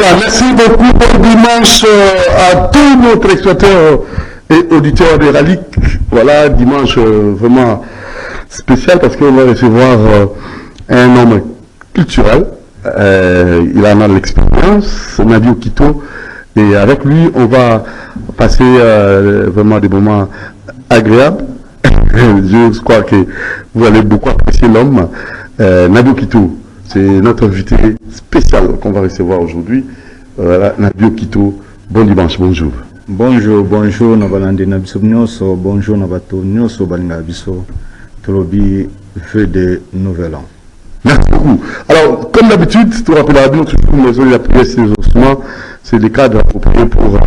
Merci beaucoup. Bon dimanche à tous nos téléspectateurs et auditeurs de Ralik. Voilà, dimanche vraiment spécial parce qu'on va recevoir un homme culturel. Il en a l'expérience, Nadio Kito. Et avec lui, on va passer vraiment des moments agréables. Je crois que vous allez beaucoup apprécier l'homme. Nadio Kito, c'est notre invité spécial qu'on va recevoir aujourd'hui. Voilà, Nadio Kito, bon dimanche, bonjour. Bonjour, bonjour, Nabalande Nabisomnioso, bonjour, Nabatonioso, Balingabiso, Tolobi, feu de Nouvel An. Merci beaucoup. Alors, comme d'habitude, tu rappelleras bien, toujours la prière, c'est des cadres appropriés pour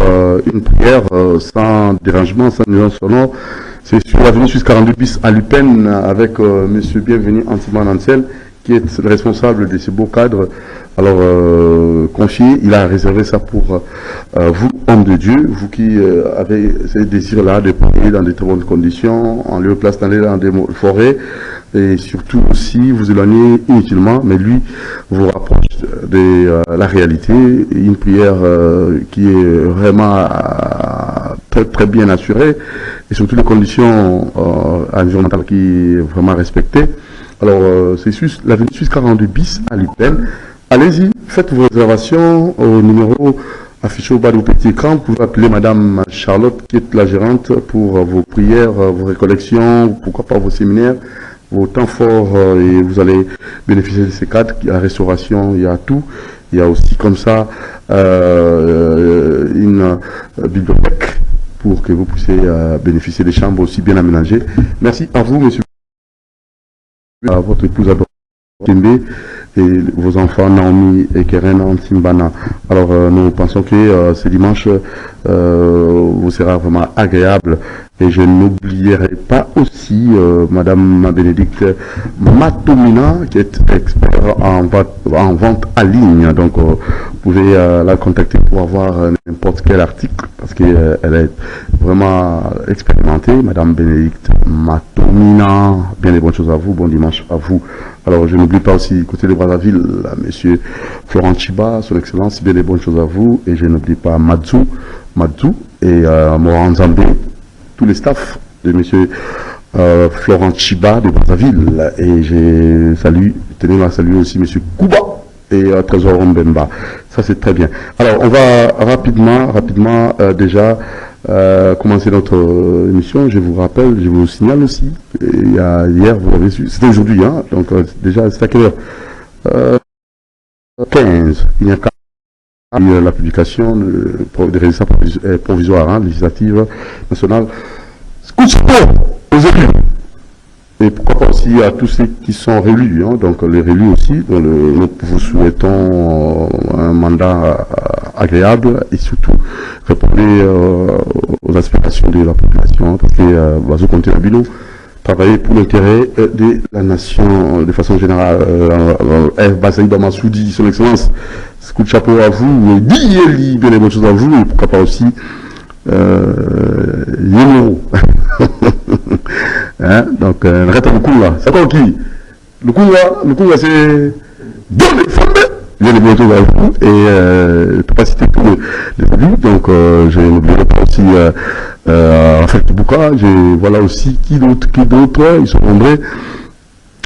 une prière sans dérangement, sans nuance sonore. C'est sur l'avenue Suisse 42 bis à Lupin avec Monsieur Bienvenu Antiman Ansel, qui est le responsable de ces beaux cadres. Alors, confié, il a réservé ça pour vous, hommes de Dieu, vous qui avez ces désirs-là de prier dans de très bonnes conditions, en lieu place d'aller dans des forêts, et surtout aussi vous éloigner inutilement, mais lui vous rapproche de la réalité, une prière qui est vraiment très, très bien assurée, et surtout les conditions environnementales qui sont vraiment respectées. Alors, c'est l'avenue Suisse 42 bis à Lupin. Allez-y, faites vos réservations au numéro affiché au bas du petit écran. Vous pouvez appeler Madame Charlotte, qui est la gérante, pour vos prières, vos récollections, pourquoi pas vos séminaires, vos temps forts, et vous allez bénéficier de ces cadres. Il y a la restauration, il y a tout. Il y a aussi comme ça une bibliothèque pour que vous puissiez bénéficier des chambres aussi bien aménagées. Merci à vous, monsieur, à votre épouse adorée, et vos enfants Naomi et Keren Antimbana. Alors nous pensons que ce dimanche vous sera vraiment agréable, et je n'oublierai pas aussi Madame Bénédicte Matomina, qui est expert en vente à ligne. Donc vous pouvez la contacter pour avoir n'importe quel article, parce qu'elle est vraiment expérimentée. Madame Bénédicte Matomina, bien les bonnes choses à vous, bon dimanche à vous. Alors je n'oublie pas aussi, côté de Brazzaville, monsieur Florent Chiba, son excellence, bien les bonnes choses à vous. Et je n'oublie pas Madzou et Moran Zambé, tous les staffs de monsieur Florent Chiba de Brazzaville. Et tenez à saluer aussi monsieur Kouba et Trésor Mbemba. Ça c'est très bien. Alors on va rapidement déjà commencer notre émission. Je vous rappelle, je vous signale aussi, hier vous avez su, c'était aujourd'hui, hein, donc déjà c'est à quelle heure 15, il y a la publication des résultats provisoires, hein, législative nationale. Coup de support aux élus, et pourquoi pas aussi à tous ceux qui sont réélus, hein, donc les réélus aussi, nous vous souhaitons un mandat agréable et surtout répondre aux aspirations de la population, parce que Bazo Conté Nabino travailler pour l'intérêt de la nation de façon générale. Basaï Bamassoudi, son excellence, coup de chapeau à vous, dit bien les bonnes choses à vous, et pourquoi pas aussi Yémoro. Hein, donc, arrête le coup là. C'est quoi qui? Le coup là, c'est dans les femmes. Bien les bonnes choses à vous, et je ne peux pas citer tous les élus, donc je n'oublierai pas aussi Raphaël Bouka, voilà aussi qui d'autre, ils sont nombreux.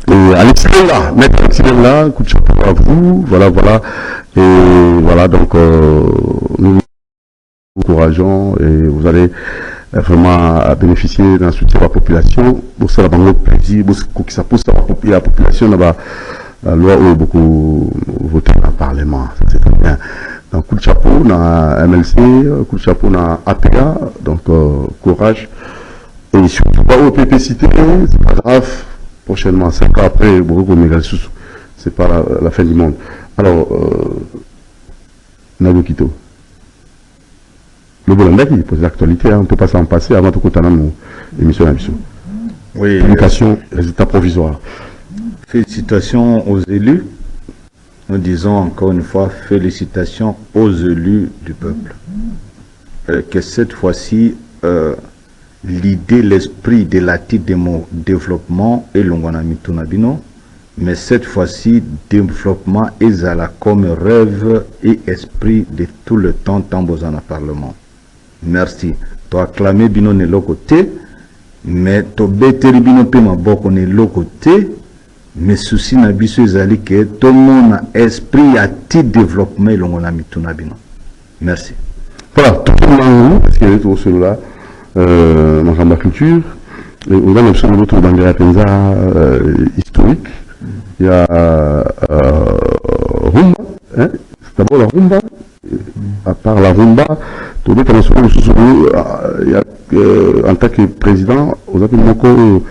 Et Alexis là, maître Alexis là, coup de chapeau à vous, voilà, et voilà, donc nous vous encourageons, et vous allez vraiment bénéficier d'un soutien de la population. Pour ça, la plaisir, pour que ça pousse la population là-bas. La loi a beaucoup voté dans le Parlement, ça c'est très bien. Donc coup de chapeau dans MLC, coup de chapeau dans APA, donc courage. Et surtout pas au PPCité, c'est pas grave, prochainement, 5 ans après, c'est pas la fin du monde. Alors, Nadio Kito, le Bolanda qui pose l'actualité, hein, on ne peut pas s'en passer avant de continuer nos émissions d'habitude. Oui. Publication, résultats provisoires. Félicitations aux élus. Nous disons encore une fois félicitations aux élus du peuple. Que cette fois-ci, l'idée, l'esprit de l'attitude de mon développement et l'Ongwana Mitunabino mais cette fois-ci, développement ezala comme rêve et esprit de tout le temps, tant besoin en parlement. Merci. Tu as acclamé bino ne côté, mais tu beteri bino pe maboko ne côté, mais souci na biso ezali que tout le monde a esprit à ti développement longo na mituna bino. Merci. Voilà, tout le monde, parce qu'il y a tout cela, dans la culture, et on a l'option de l'autre dans les penza historiques. Il y a rumba, hein? C'est d'abord la rumba. À part la rumba, tout le monde il y a en tant que président, aux appels mon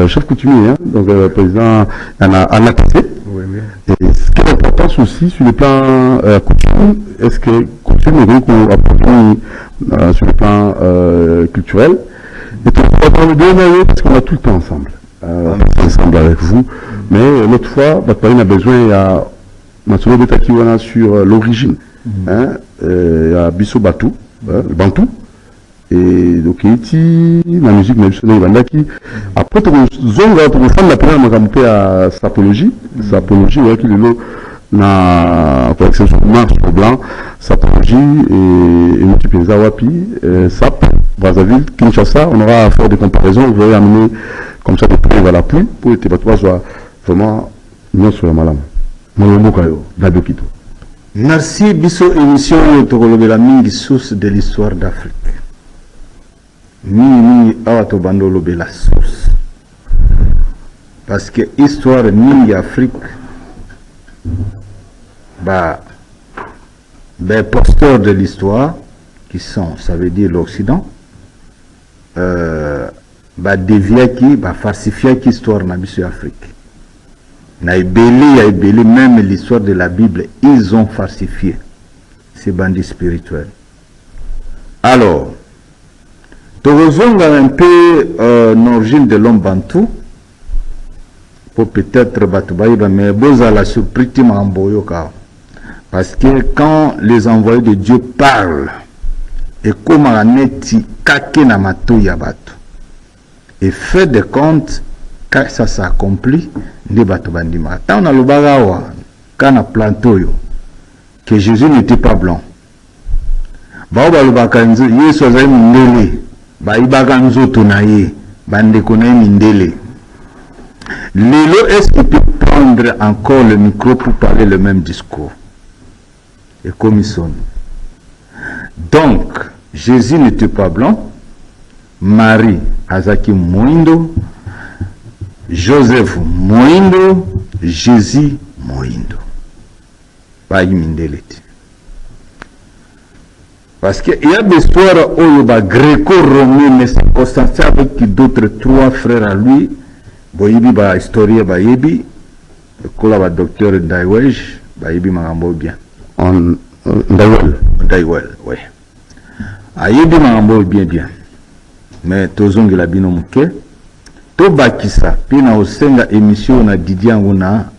chef coutumier, hein? Donc le président en a passé. Oui, oui. Et ce qui est important aussi sur le plan coutume, est-ce que coutume est donc sur le plan culturel, et tout le temps de parce qu'on a tout le temps ensemble. Ensemble avec vous, mais l'autre fois, on a besoin, il y a Matsuno Betakiwana sur l'origine, il y a Bisso Batou, le Bantou, et donc la musique qui après tout la première à sapologie, ouais, qui est là, na collection sur noir sur blanc, sapologie et multiplier Wapi, Sap, Brazzaville, Kinshasa, on aura à faire des comparaisons, vous allez amener comme ça de près vers la pluie pour que tu sois vraiment non sur la malam. Merci, Bisso émission de la mingi source de l'histoire d'Afrique. Mingi awato bando lobe la source. Parce que l'histoire mingi Afrique, les posteurs de l'histoire, qui sont, ça veut dire l'Occident, dévier qui, falsifier qui histoire na biso Afrique. Na ibeli, même l'histoire de la Bible, ils ont falsifié ces bandits spirituels. Alors, tu rejoins un peu l'origine de l'homme bantou, pour peut-être Batoubaïba, mais Boza la surprise parce que quand les envoyés de Dieu parlent, et comme on est kake na mato yabato, et fait de compte, quand ça s'accomplit, ne bato bandima. Tant on a le bagawa, quand on a planté, que Jésus n'était pas blanc. Baoba le bakanzo, Yesu azai mindele, baibaganzo tonaye, bande konaye mindele. Lelo, est-ce qu'il peut prendre encore le micro pour parler le même discours? Et comme ils sont. Donc, Jésus n'était pas blanc, Marie azaki moindo, Joseph moindo, Jésus moindo. Pas imindelete. Parce qu'il y a des histoires où gréco-romain, mais c'est constaté avec d'autres trois frères à lui. Boyibi ba historien ba yebi, kola ba docteur Ndaiwej, ba yebi magambo bien. Ndaiwel, oui. Ayebi magambo bien. Mais tozongi la bino muke, to bakisa, pina osenga émission na Didier Nguna,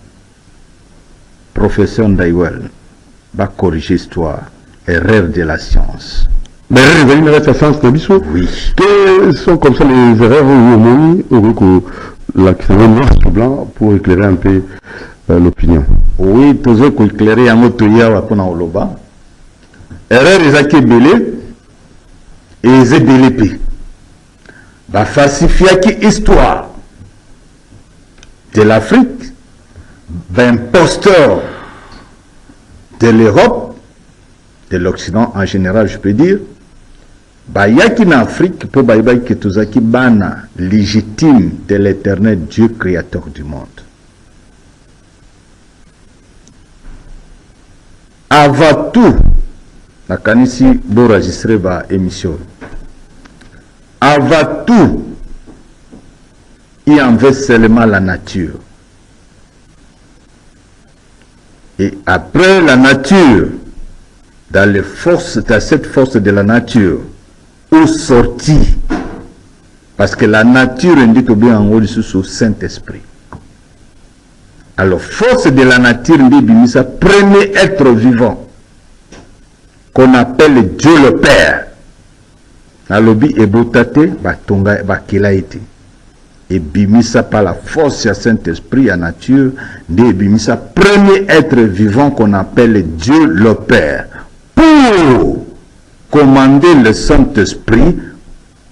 professeur Ndaiwel, ba corriger histoire, erreur de la science. Mais erreur de la science, oui. Quelles sont comme ça les erreurs où la question noir sur blanc pour éclairer un peu l'opinion. Oui, toujours pour éclairer un autre yawa pour oloba. Erreur ezaki belé et ezebelépé. Va falsifier qui histoire de l'Afrique, imposteur de l'Europe, de l'Occident en général, je peux dire. Bayaki en Afrique pour baïbaï que tozaki bana légitime de l'éternel Dieu créateur du monde. Avant tout, la kanisi pour enregistrer ba émission. Avant tout, il en veut seulement la nature. Et après la nature, dans cette force de la nature, où sorti, parce que la nature indique bien en haut sous Saint-Esprit. Alors, force de la nature, c'est premier être vivant qu'on appelle Dieu le Père. Alobi et botate, batonga, bakela été. et bimisa par la force du Saint-Esprit à nature, de bimisa premier être vivant qu'on appelle Dieu le Père, pour commander le Saint-Esprit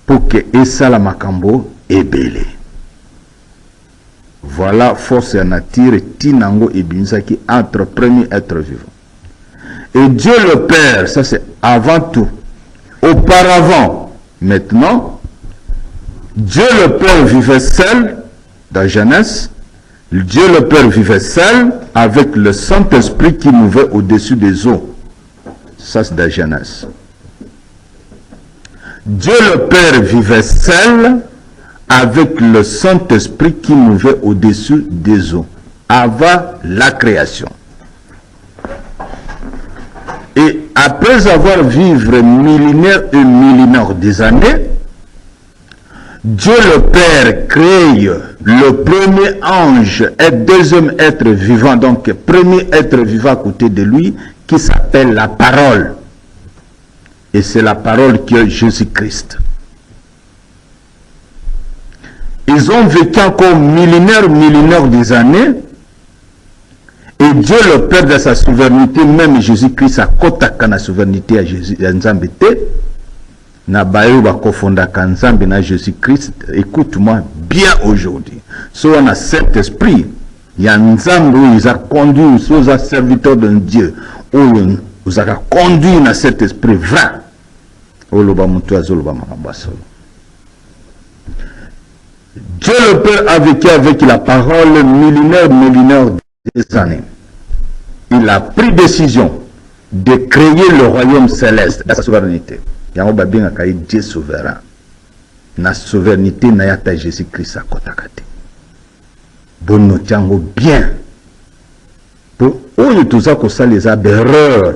pour que Essa la Makambo est belé. Voilà force à nature Tinango et bimisa qui entre premier être vivant. Et Dieu le Père, ça c'est avant tout. Auparavant, maintenant, Dieu le Père vivait seul dans Genèse. Dieu le Père vivait seul avec le Saint-Esprit qui mouvait au-dessus des eaux. Ça c'est dans Genèse. Dieu le Père vivait seul avec le Saint-Esprit qui mouvait au-dessus des eaux avant la création. Et après avoir vécu millénaires et millénaires des années, Dieu le Père crée le premier ange et deuxième être vivant, donc premier être vivant à côté de lui, qui s'appelle la parole. Et c'est la parole qui est Jésus-Christ. Ils ont vécu encore millénaires des années, et Dieu le Père de sa souveraineté, même Jésus-Christ a kotaka na souveraineté à Jésus, à Nzambete, na bayo ba kofondaka Nzambe na Jésus-Christ. Écoute-moi bien aujourd'hui. Si on a cet esprit, il y a Nzambe où ils ont conduit, si on a serviteur de Dieu, où ils ont conduit dans cet esprit vrai. Dieu le Père a vécu avec la parole millénaires des années. Il a pris décision de créer le royaume céleste dans sa souveraineté. Il y a un Dieu souverain. La souveraineté n'a pas Jésus-Christ à Kotakate. Bon, nous tiens bien. Pour où tout ça, ça les erreurs.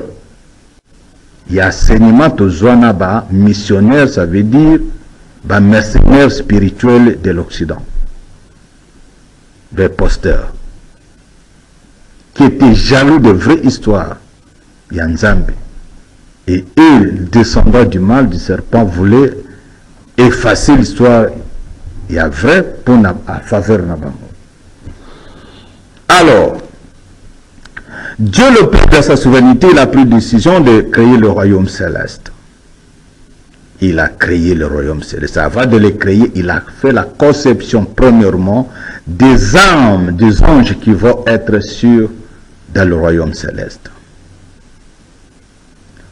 Il y a enseignement aux zones missionnaires, ça veut dire mercenaires spirituels de l'Occident. Des posteurs qui étaient jaloux de vraies histoires. Il y a Nzambe. Et eux, descendants du mal, du serpent, voulaient effacer l'histoire. Il y a vrai pour la faveur de Nabango. Alors, Dieu le Père de sa souveraineté, il a pris décision de créer le royaume céleste. Il a créé le royaume céleste. Avant de le créer, il a fait la conception, premièrement, des âmes, des anges qui vont être dans le royaume céleste.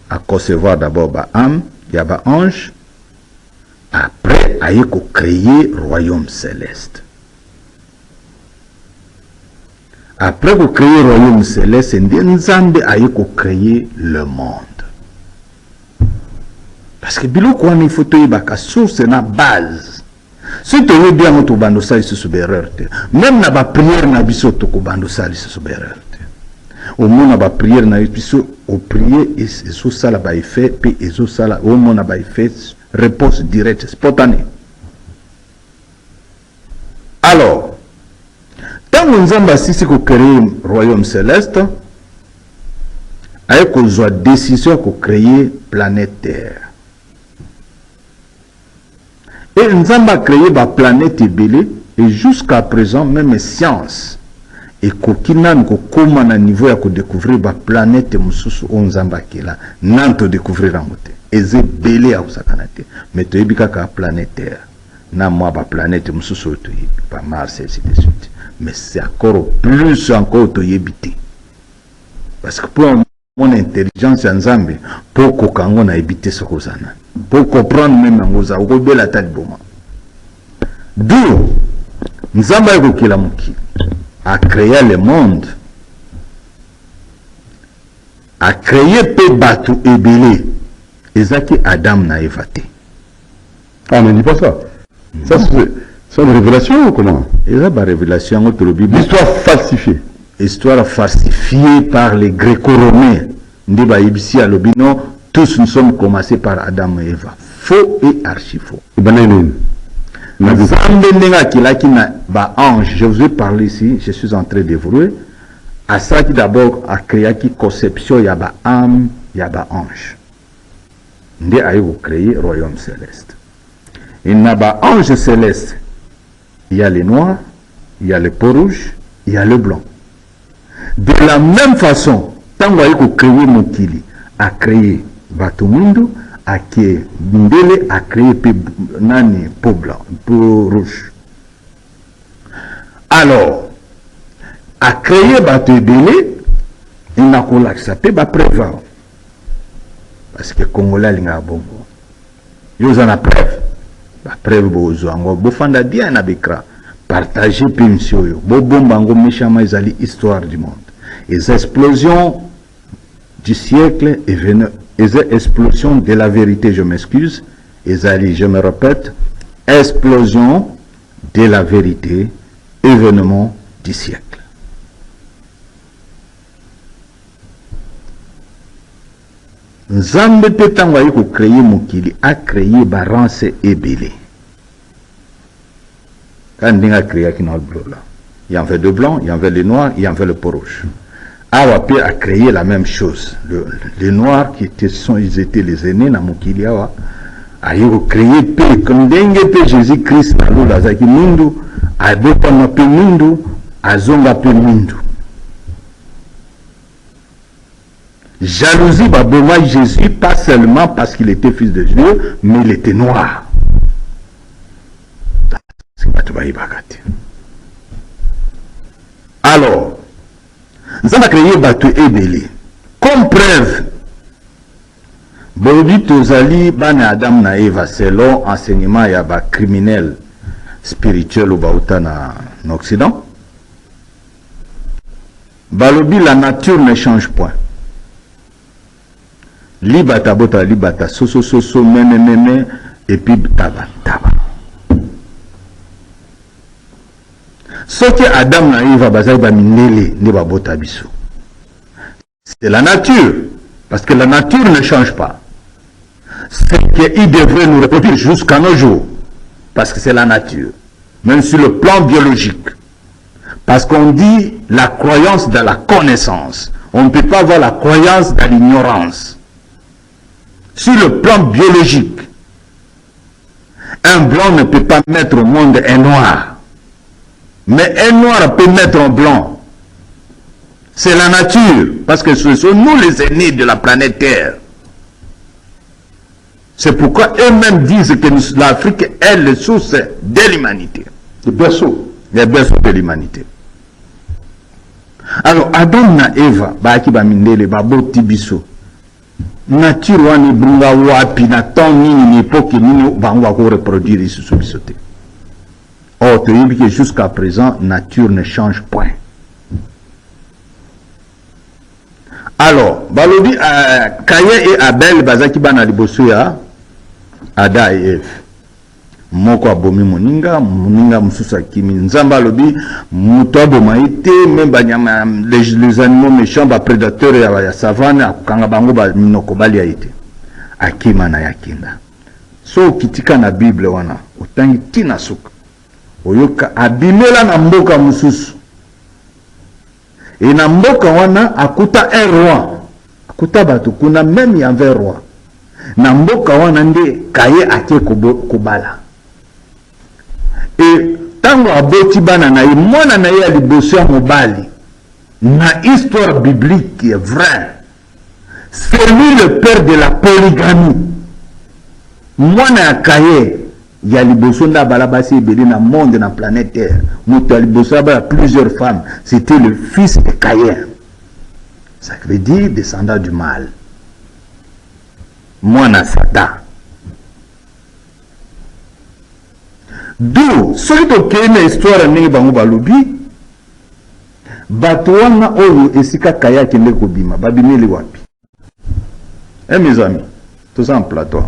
À concevoir d'abord âme, il y a ange. Après, il y a créé le royaume céleste. Après qu'on crée le royaume céleste, Nzambe a créé le monde. Parce que il faut que la source est la base. Si tu veux bien que tu aies même dans la prière, tu as au moins la prière, au prier, et ça a effet, puis ça a effet, réponse directe, spontanée. Alors, tant que nous avons créé le royaume céleste, avec une décision de créer la planète Terre. Et nous avons créé la planète Ebélé, et jusqu'à présent, même science, et kokina comment na niveau ya découvrir la planète mususu onzamba kela nanto découvrir amote eze belé à usakanate mais to yebika ka planète Terre na moi ba planète mususu to yebi pas Mars et ainsi de suite. Mais c'est encore plus encore to yebité parce que pour mon intelligence en Zambie pour kokango na ebité sokozana pour comprendre même ngoza okobela taliboma d'où nzamba ekokela mokili a créé le monde, a créé Pébatou et Bélé, et ça qui Adam n'a évaté. Ah, mais dis pas ça. Ça, c'est une révélation ou comment? Et ça, c'est une révélation entre le Bible. L'histoire falsifiée. Histoire falsifiée par les Gréco-Romains. Tous nous sommes commencés par Adam et Eva. Faux et archi-faux. Je vous ai parlé ici, je suis en train d'évoluer. À ça qui d'abord a créé qui conception, il y a ba âme, il y a ba ange. Ndé a créé le royaume céleste. Il n'y a pas ange céleste. il y a les noirs, il y a les peaux rouges, il y a le blanc. De la même façon, tant qu'on a créé Mokili, a créé Batomundo, a créé Bindele, a créé Nani, peau blanc, peau rouge. Alors, a créé Bato Ebele, il n'a qu'à l'accepter, il va prévoir. Parce que Congolais, il y a un bon. Il y a une preuve. La preuve, il y a un bofanda dia na bekra. Partagez puis monsieur. Bobombango méchama ils histoire du monde. Les explosions du siècle et les explosions de la vérité, je m'excuse. Je me répète, explosion de la vérité, événement du siècle. Nzambe pe tango ayiko créer mokili a créé barance ebele. Quand on a créé qui il y en avait de blanc, il y en avait les noirs, il y en avait le peau rouge. Awa a créé la même chose. Les noirs qui étaient, ils étaient les aînés dans mokili awa a créé pe comme dengue pe Jésus-Christ na lula zaki mundu a bopa na pe mundu a zonga pe mundu. Jalousie, baboma Jésus, pas seulement parce qu'il était fils de Dieu, mais il était noir. Alors, nous avons créé Bato Ebele. Comme preuve, Bolobi Tozali, Bana Adam na Eva, selon enseignement, il y a des criminels spirituels au Baouta en Occident. Balobi, la nature ne change point. Libata bota libata soso soso meme et puis taba taba. Ce que Adam na Eva bazai ba minele ne ba bota biso. C'est la nature, parce que la nature ne change pas. C'est qu'il devrait nous reproduire jusqu'à nos jours, parce que c'est la nature, même sur le plan biologique. Parce qu'on dit la croyance dans la connaissance. On ne peut pas avoir la croyance dans l'ignorance. Sur le plan biologique, un blanc ne peut pas mettre au monde un noir. Mais un noir peut mettre un blanc. C'est la nature, parce que ce sont nous les aînés de la planète Terre. C'est pourquoi eux-mêmes disent que l'Afrique est la source de l'humanité. Le berceau. Le berceau de l'humanité. Alors, Adam na Eva, baki ba mindele, ba boti biso. Nature wani brunga wapi na temps nini ni époque nini bangwa ko reproduire ici sous bisoté. Or, tu dis que jusqu'à présent, nature ne change point. Alors, balobi Caïn et Abel bazaki bana liboso ya Ada et Ève. Moko abomi moninga mususa kimi nzamba lobi muto abomaite même banyama les animaux méchants ba prédateurs ya savane akanga bango ba minoko bali aite akima na yakinda so kitika na Bible wana utangi tina suka oyoka abimela na mboka mususu et na mboka wana akuta un roi akuta batu kuna même y avait roi na mboka wana nde kaye ake kobala. Et tango aboti bana na ye mwana na ye aliboso ya mobali na histoire biblique qui est vraie, c'est lui le père de la polygamie. Mwana ya Kaye ya liboso nda balabasi ebele na monde na planète Terre moto aliboso ya plusieurs femmes, c'était le fils de Caïn. Ça veut dire descendant du mal. Mwana Satan. D'où, celui qui a une histoire n'est pas balobi, batouana oyo esika kaya kende kobima, babimeli wapi. Eh mes amis, tout ça en plateau.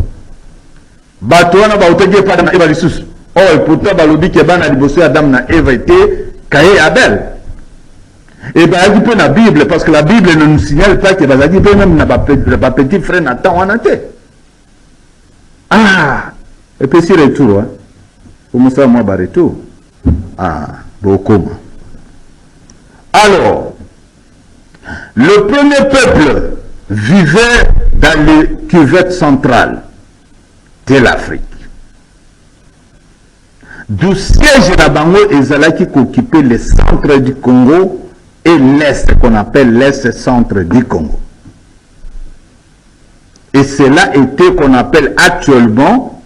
Batouana ba oteje pas dans Eva lisusu. Oh, et pourtant balobi ke bana liboso Adam na Eva était Caïn et Abel. Et bah il peut la Bible parce que la Bible ne nous signale pas que bazaki peut même na ba petit frère Nathan wana te. Ah, et puis c'est retour hein. Ah, beaucoup. Alors, le premier peuple vivait dans les cuvettes centrales de l'Afrique. du siège na bango ezalaki qu'occuper le centre du Congo et l'est qu'on appelle l'est centre du Congo. Et cela était qu'on appelle actuellement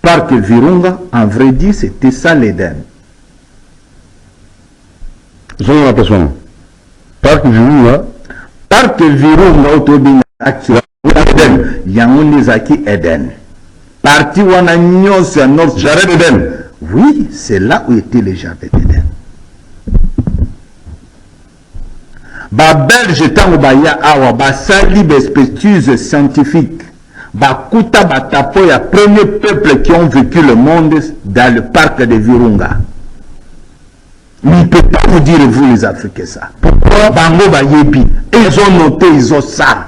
Parc Virunga. En vrai dit, c'était ça l'Éden. Je n'ai pas besoin. Parc Virunga. Parc Virunga autobina actuellement Eden. Yango nizaki Eden. Parti wana nyonso ya Nord. Jardin d'Éden. Oui, c'est là où était le jardin d'Éden. Ba Belge tango baya awa basali bespétuses scientifiques. Bakuta batapo ya premier peuple qui ont vécu le monde dans le parc de Virunga. Mais il ne peut pas vous dire, vous les Africains, ça. Pourquoi Bango Bayebi, ils ont noté, ils ont ça.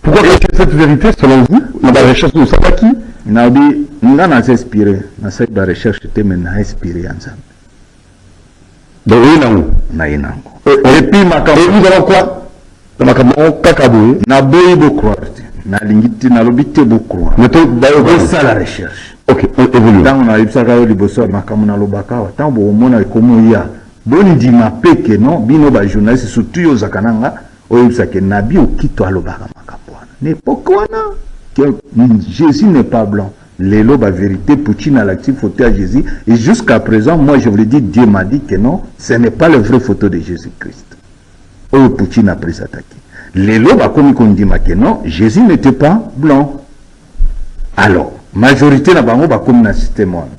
Pourquoi cacher cette vérité selon vous? Dans la recherche de Sabaki? Nabi, nous avons inspiré. Dans cette recherche, c'était maintenant inspiré ensemble. Donc, et puis, vous avez quoi? Dans ma caméra, Kakaboué. Naboyi Bokroa. Nalingiti, Nalobite Bokroa. C'est la recherche. Ok, évolue. Tant on a eu ça, makamuna lobaka, tant bon mona ekomo ya. Boni di mapeke non, bino ba journaliste surtout yo zakananga, oyebisa ke nabi okito alobaka makapwana. N'époque wana que Jésus n'est pas blanc. L'élo ba vérité Poutine a l'actif photo à Jésus et jusqu'à présent moi je vous le dis, Dieu m'a dit que non, ce n'est pas la vraie photo de Jésus-Christ. Oh Poutine a pris attaqué. L'élo ba komi kondima que non, Jésus n'était pas blanc. Alors majorité na bango ba comme na système wana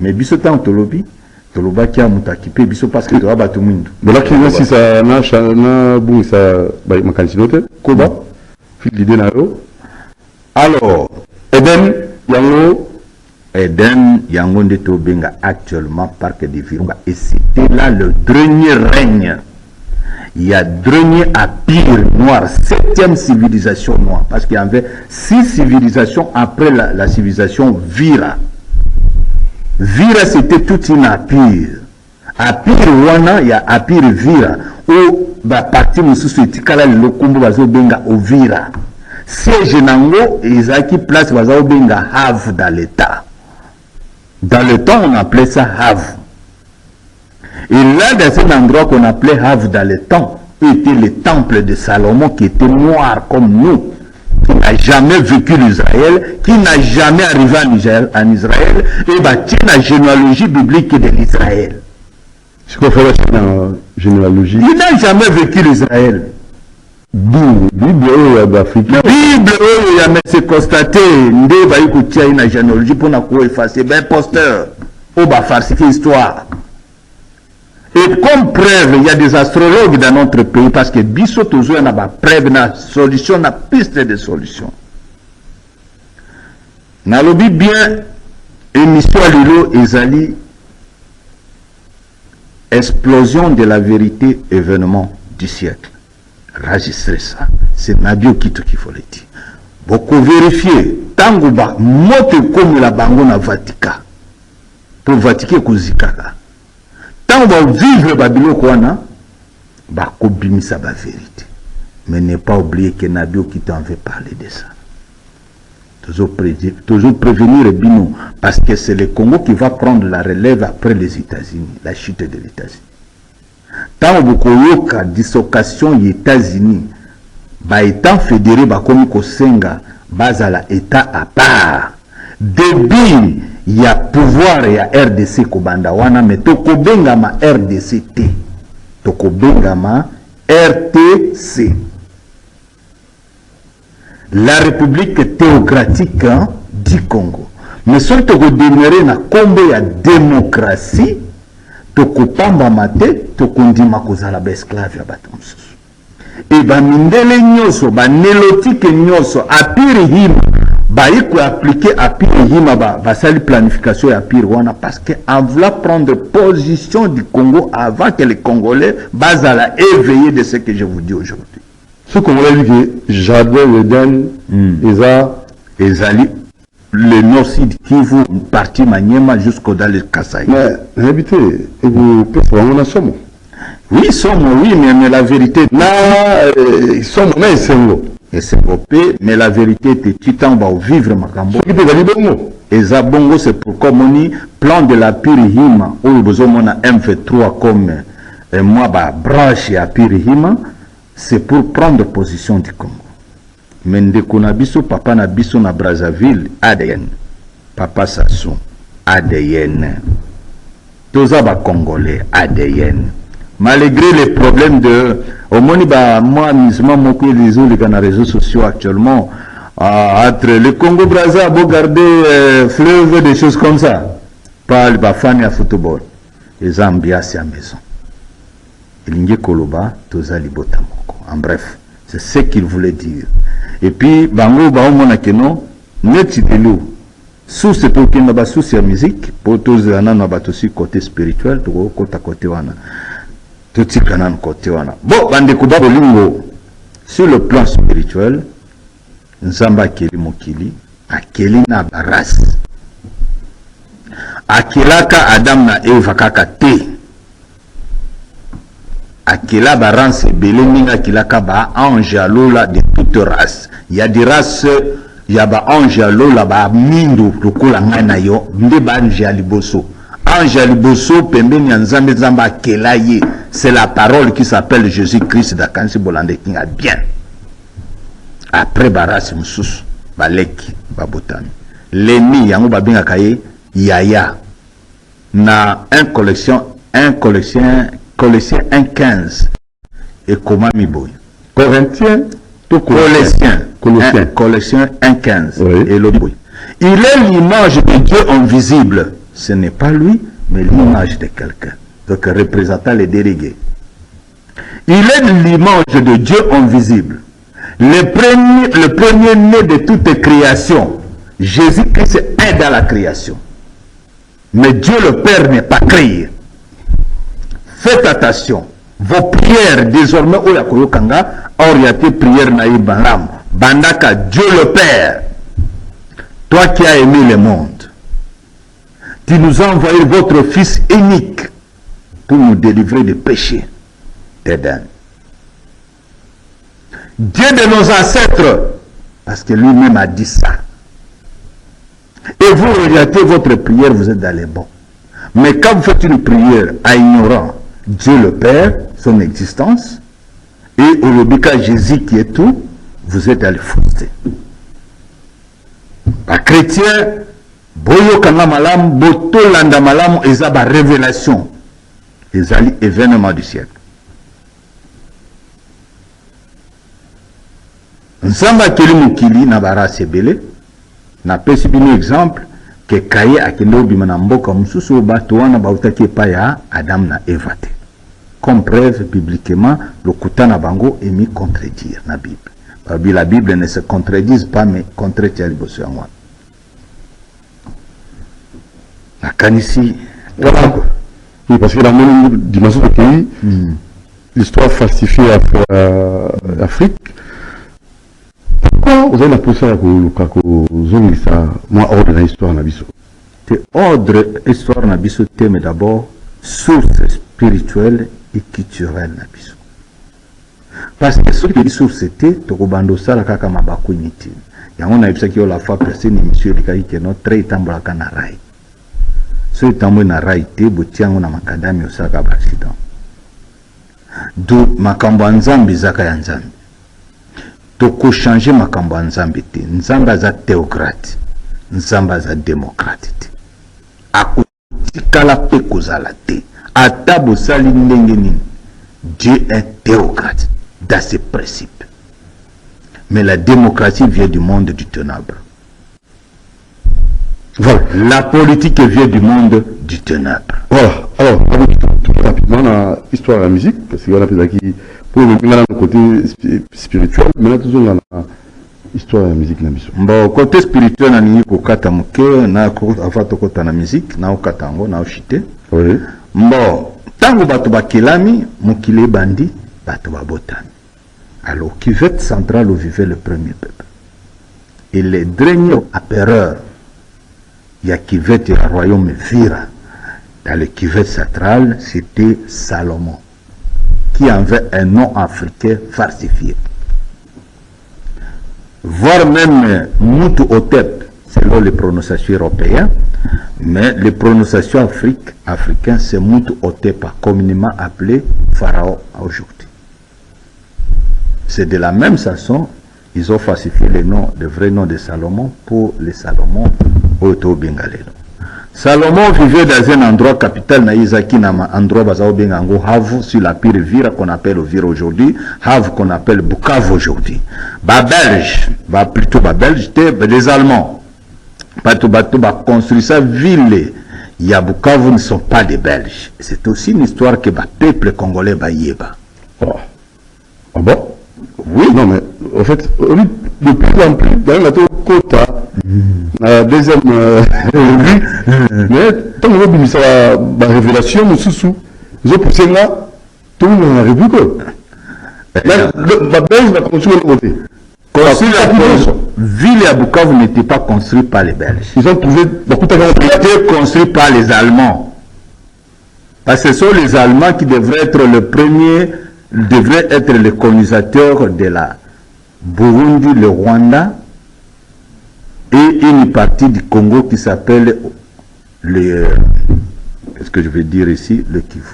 mais biso tant tolobi tolobaki a mutakipé biso parce que toba batu mwindu mais là qui si ça na bon ça ba makanchinote koba fil l'idée na yo. Alors Eden yango nde tobenga actuellement parc de Virunga et c'était là le dernier règne. Il y a dernier empire noir, 7e civilisation noire, parce qu'il y avait 6 civilisations après la civilisation Vira. Vira, c'était toute une empire. Empire wana, il y a empire Vira, où la partie mususu etikala le kombo bazo benga au Vira. Siège nango, ezaki place bazo benga Havre dans l'état. Dans le temps, on appelait ça Havre. Et là, dans cet endroit qu'on appelait Havre dans le temps, était le temple de Salomon qui était noir comme nous, qui n'a jamais vécu l'Israël, qui n'a jamais arrivé en Israël, et bâti la généalogie biblique de l'Israël. C'est quoi faire la généalogie? Il n'a jamais vécu l'Israël. Bible d'Afrique. Bible, il a même constaté, il va écouter une généalogie pour nous effacer, ben posteur, ou va faire cette histoire. Et comme preuve, il y a des astrologues dans notre pays parce que biso toujours n'a pas preuve, na solution, na piste de solution. Nalobi bien émission Lilo Ezali explosion de la vérité événement du siècle. Enregistrez ça. C'est Nadio Kito qu'il faut le dire. Beaucoup vérifier. Tango ba mote comme la bango na Vatican. Pour Vatican kozikaka. Tant on va vivre Babylone Kwana, bah kobimisa ba vérité. Mais ne pas oublier que Nabio qui t'en veut parler de ça. Toujours prévenir Bino, parce que c'est le Congo qui va prendre la relève après les États-Unis, la chute de l'États-Unis. Tant on a dislocation des États-Unis, bah étant fédéré, bah comme Kosenga, bah la État à part. Débile. Il y a pouvoir, il y a RDC Kobanda wana, mais toko bengama RDC-T. Toko bengama RTC. La République théocratique du Congo. Mais si toko demeurer na kombe ya démocratie, toko pamba mate, toko ndima kozala ba esclave ya bato mosusu. Et ba mindele nyoso, ba nélotique nyoso, apiri hima. Baïko appliqué à Pire Hima, la planification à Pire Wana, parce qu'en voulant prendre position du Congo avant que les Congolais basent à la éveiller de ce que je vous dis aujourd'hui. Ce Congolais dit que Jardin d'Éden, Ezali, le nord-sud Kivu, parti Maniema jusqu'au dans le Kasaï. Mais habitez, et vous pensez vraiment à Somo? Oui, Somo, oui, mais la vérité. Somo, mais c'est et c'est copé, mais la vérité est que tu t'en vas vivre Makambo. eza bongo, c'est pourquoi moni plan de la Pirihima ou bozomona M23 comme moi ba branche ya Pirihima, c'est pour prendre position du Congo. Mais ndeko na biso papa na biso na Brazzaville ADN, papa Sassou ADN, toza ba Congolais ADN. Malgré les problèmes de omoni ba moi musulman moko les réseaux sociaux actuellement, entre le Congo Brazza, beau garder fleuve, des choses comme ça. Pas le bafani à football. Les ambias à la maison. Il Koloba, Toza Libotamoko. En bref, c'est ce qu'il voulait dire. Et puis, Bango, Baomona Keno, Neti de l'eau. Sous ce token, on a sous la musique, pour tous les ans, on a aussi côté spirituel, tout côté côté wana. Tout ce qu'on a côté wana. Bon, Bandekuba Bolingo, sur le plan spirituel, Nzamba akeli mokili, akeli na baras. Akelaka Adam na Eva kaka te. Akela baranse belé ninga akilaka ba ange alola de toute race. Il y a des races, il y a ba ange alola ba mindu lokola ngana yo, nde ba ange aliboso. Ange aliboso pembeni ya Nzambe Nzamba akela ye. C'est la parole qui s'appelle Jésus-Christ d'Akansi Bolande Kinga bien. Après baras msusu baleki babotami l'ennemi yango babinga kaye yaya na un collection 1:15 et comment mi boy Corinthiens tout collection 1:15 oui. Et le boy il est l'image de Dieu invisible, ce n'est pas lui mais l'image de quelqu'un, donc représentant les délégués. Il est l'image de Dieu invisible, le premier né de toute création. Jésus-Christ est dans la création. Mais Dieu le Père n'est pas créé. Faites attention. Vos prières désormais, orientez prière naïe balam. Bandaka, Dieu le Père. Toi qui as aimé le monde, tu nous as envoyé votre Fils unique pour nous délivrer des péchés d'Éden. Dieu de nos ancêtres, parce que lui-même a dit ça. Et vous orientez votre prière, vous êtes dans les bons. Mais quand vous faites une prière en ignorant Dieu le Père, son existence, et au lobika Jésus qui est tout, vous êtes dans les faussetés. Par chrétien, boyo kanga malam, boto landa malam, eza ba révélation, ezali événement du siècle. Nzamba keli mukili na bara sebele na pesi bino exemple que Kaye akende obima na mboka mususu bato wana bautaki epai ya Adam na Eva te. Comme preuve bibliquement le kutana bango est mis contredire na Bible. La Bible ne se contredise pas mais contredit liboso yango. Na kanisi voilà. Oui, parce que dans mon dimension de pays, l'histoire falsifiée Afrique. Pourquoi vous avez la position de ça, moi, ordre de l'histoire na biso? Ordre histoire na biso mais d'abord source spirituelle et culturelle na biso. Parce que ce qui est source c'était tokobando sala kaka mabaku initi. Yango na ibisa ki la fois personne monsieur likai ke no très tambola kana rai. Ce tambo na rai te botiango na makadami osaka ba accident. Do makambo nzambi zaka ya nzambi. Toko changer makambo nzambi te. Nzamba za théocrate. Nzamba za démocrate te. Akutikala pe kozala te. Atabo sali ndenge nini. Dieu est théocrate dans ses principes. Mais la démocratie vient du monde du ténèbre. Voilà. La politique vient du monde du ténèbre. Voilà. Alors, tout rapidement, dans l'histoire de la musique, parce qu'on a fait qui pour le côté spirituel, mais là, toujours dans l'histoire de la musique. Bon, côté spirituel, on a kokata moke, na avato kota na musique, na okatango, na ochite. Oui. Bon, tango bato bakilami, mokile bandi, bato babotami. Alors, Kivette centrale où vivait le premier peuple. Et les derniers apéreurs, il y a Kivette et le royaume Vira. Dans le Kivette central, c'était Salomon, qui avait un nom africain falsifié. Voire même Moutou Hotep, selon les prononciations européennes, mais les prononciations africaines, c'est Moutou Otepa, communément appelé Pharaon aujourd'hui. C'est de la même façon, ils ont falsifié le vrai nom de Salomon pour les Salomon Oto Bengalelo. Salomon vivait dans un endroit capital naïzaki, un endroit basao bengango Havu sur la pire Vira qu'on appelle Vira aujourd'hui, Havu qu'on appelle Bukavu aujourd'hui. Belge, plutôt Belge, les Allemands. Bato construit sa ville. Ya Bukavu ne sont pas des Belges. C'est aussi une histoire que le peuple congolais yeba. Oh. Ah bon? Oui, non, mais en fait, de plus en plus, dans la quota, deuxième revue, mais tant que vous avez la révélation, nous sous ils ont poussé là, tout le monde a revu que. La Belge va construire le côté. La ville à Bukavu n'était pas construite par les Belges. Ils ont trouvé beaucoup de temps. Elle était construite par les Allemands. Parce que ce sont les Allemands qui devraient être le premier, devraient être les colonisateurs de la Burundi, le Rwanda et une partie du Congo qui s'appelle le, qu'est-ce que je vais dire ici, le Kivu.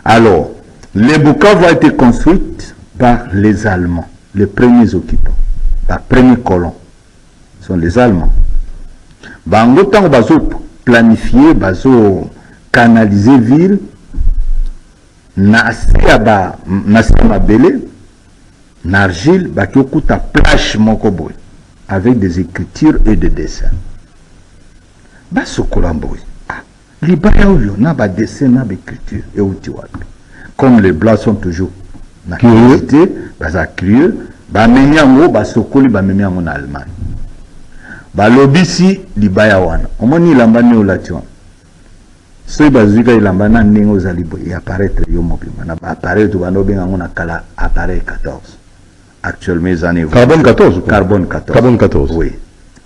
Alors, les Bukavu a été construite par les Allemands, les premiers occupants, les premiers colons, sont les Allemands. Bango tant bazo planifier, bazo canaliser ville, na mabele, na argile, bakyokuta plage mokoboy, avec des écritures et des dessins. Baso kolamboy, libaya oyo na ba dessin na ba écriture et utiwapi. Comme les blancs sont toujours na curiosité, baza curieux, ba menyango basokoli ba menyango na Allemagne. Ba lobisi libaya wana. Omoni lambani olation. So bazwika ilambana ndingo za libo et apparaître yo mobima na ba apparaître to bano benga ngona kala appareil 14. Actuellement les années Carbone 14 Carbone 14. Carbone 14. Oui.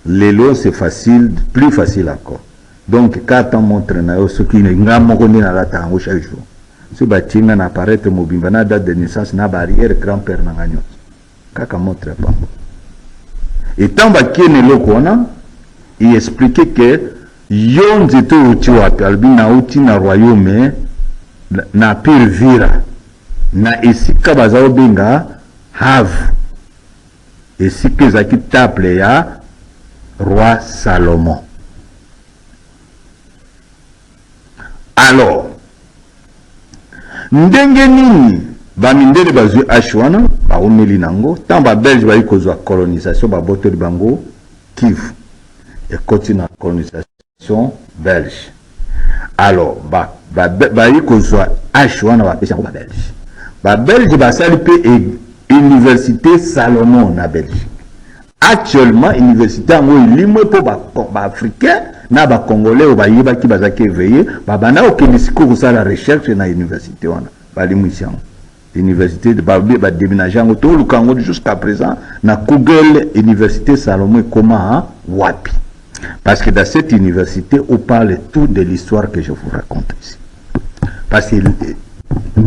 Les lots c'est facile, plus facile encore. Donc quand on montre na yo ce qui ne ngamo ko na la tango chaque jour. Si batinga na apparaître mobimba na date de naissance na barrière grand-père na nganyos. Kaka montre pas. Et tant bakiene lokona, il expliquait que yon zito uti wapi albi na uti na royaume na pire vira na esika bazao benga Havu esika ezaki temple ya roi Salomon. Alors ndenge nini bamindele bazwi ashwana baomeli nango tant ba belge bayi kozwa colonisation babotoli bango Kivu et continue la colonisation belge. Alors bayi kozwa ashwana bapesa ngo ba belge. Ba belge basali pe université Salomon na Belgique. Actuellement université ngo limwe po ba africain na ba congolais o bayiba ki bazaki éveillé babana okenisiko kusala recherche na université wana balimwisiango. Université de Babé va déménager en autour le Congo jusqu'à présent na Google Université Salomon comment wapi. Parce que dans cette université on parle tout de l'histoire que je vous raconte ici. Parce que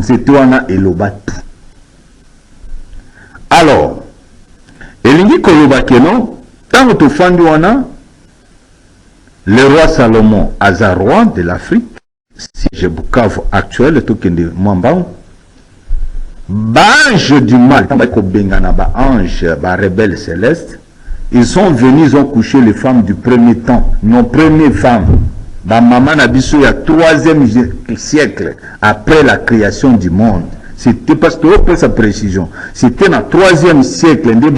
c'était wana eloba tout. Alors elingi koloba keno tango to fandi wana le roi Salomon Azaroi de l'Afrique si je Bukavu actuel tout kende mwambang ange du mal, ange, rebelle céleste, ils sont venus, ils ont couché les femmes du premier temps, nos premières femmes. Maman Nabiso, il y a 3e siècle après la création du monde. C'était parce que, pour sa précision, c'était dans le 3e siècle, les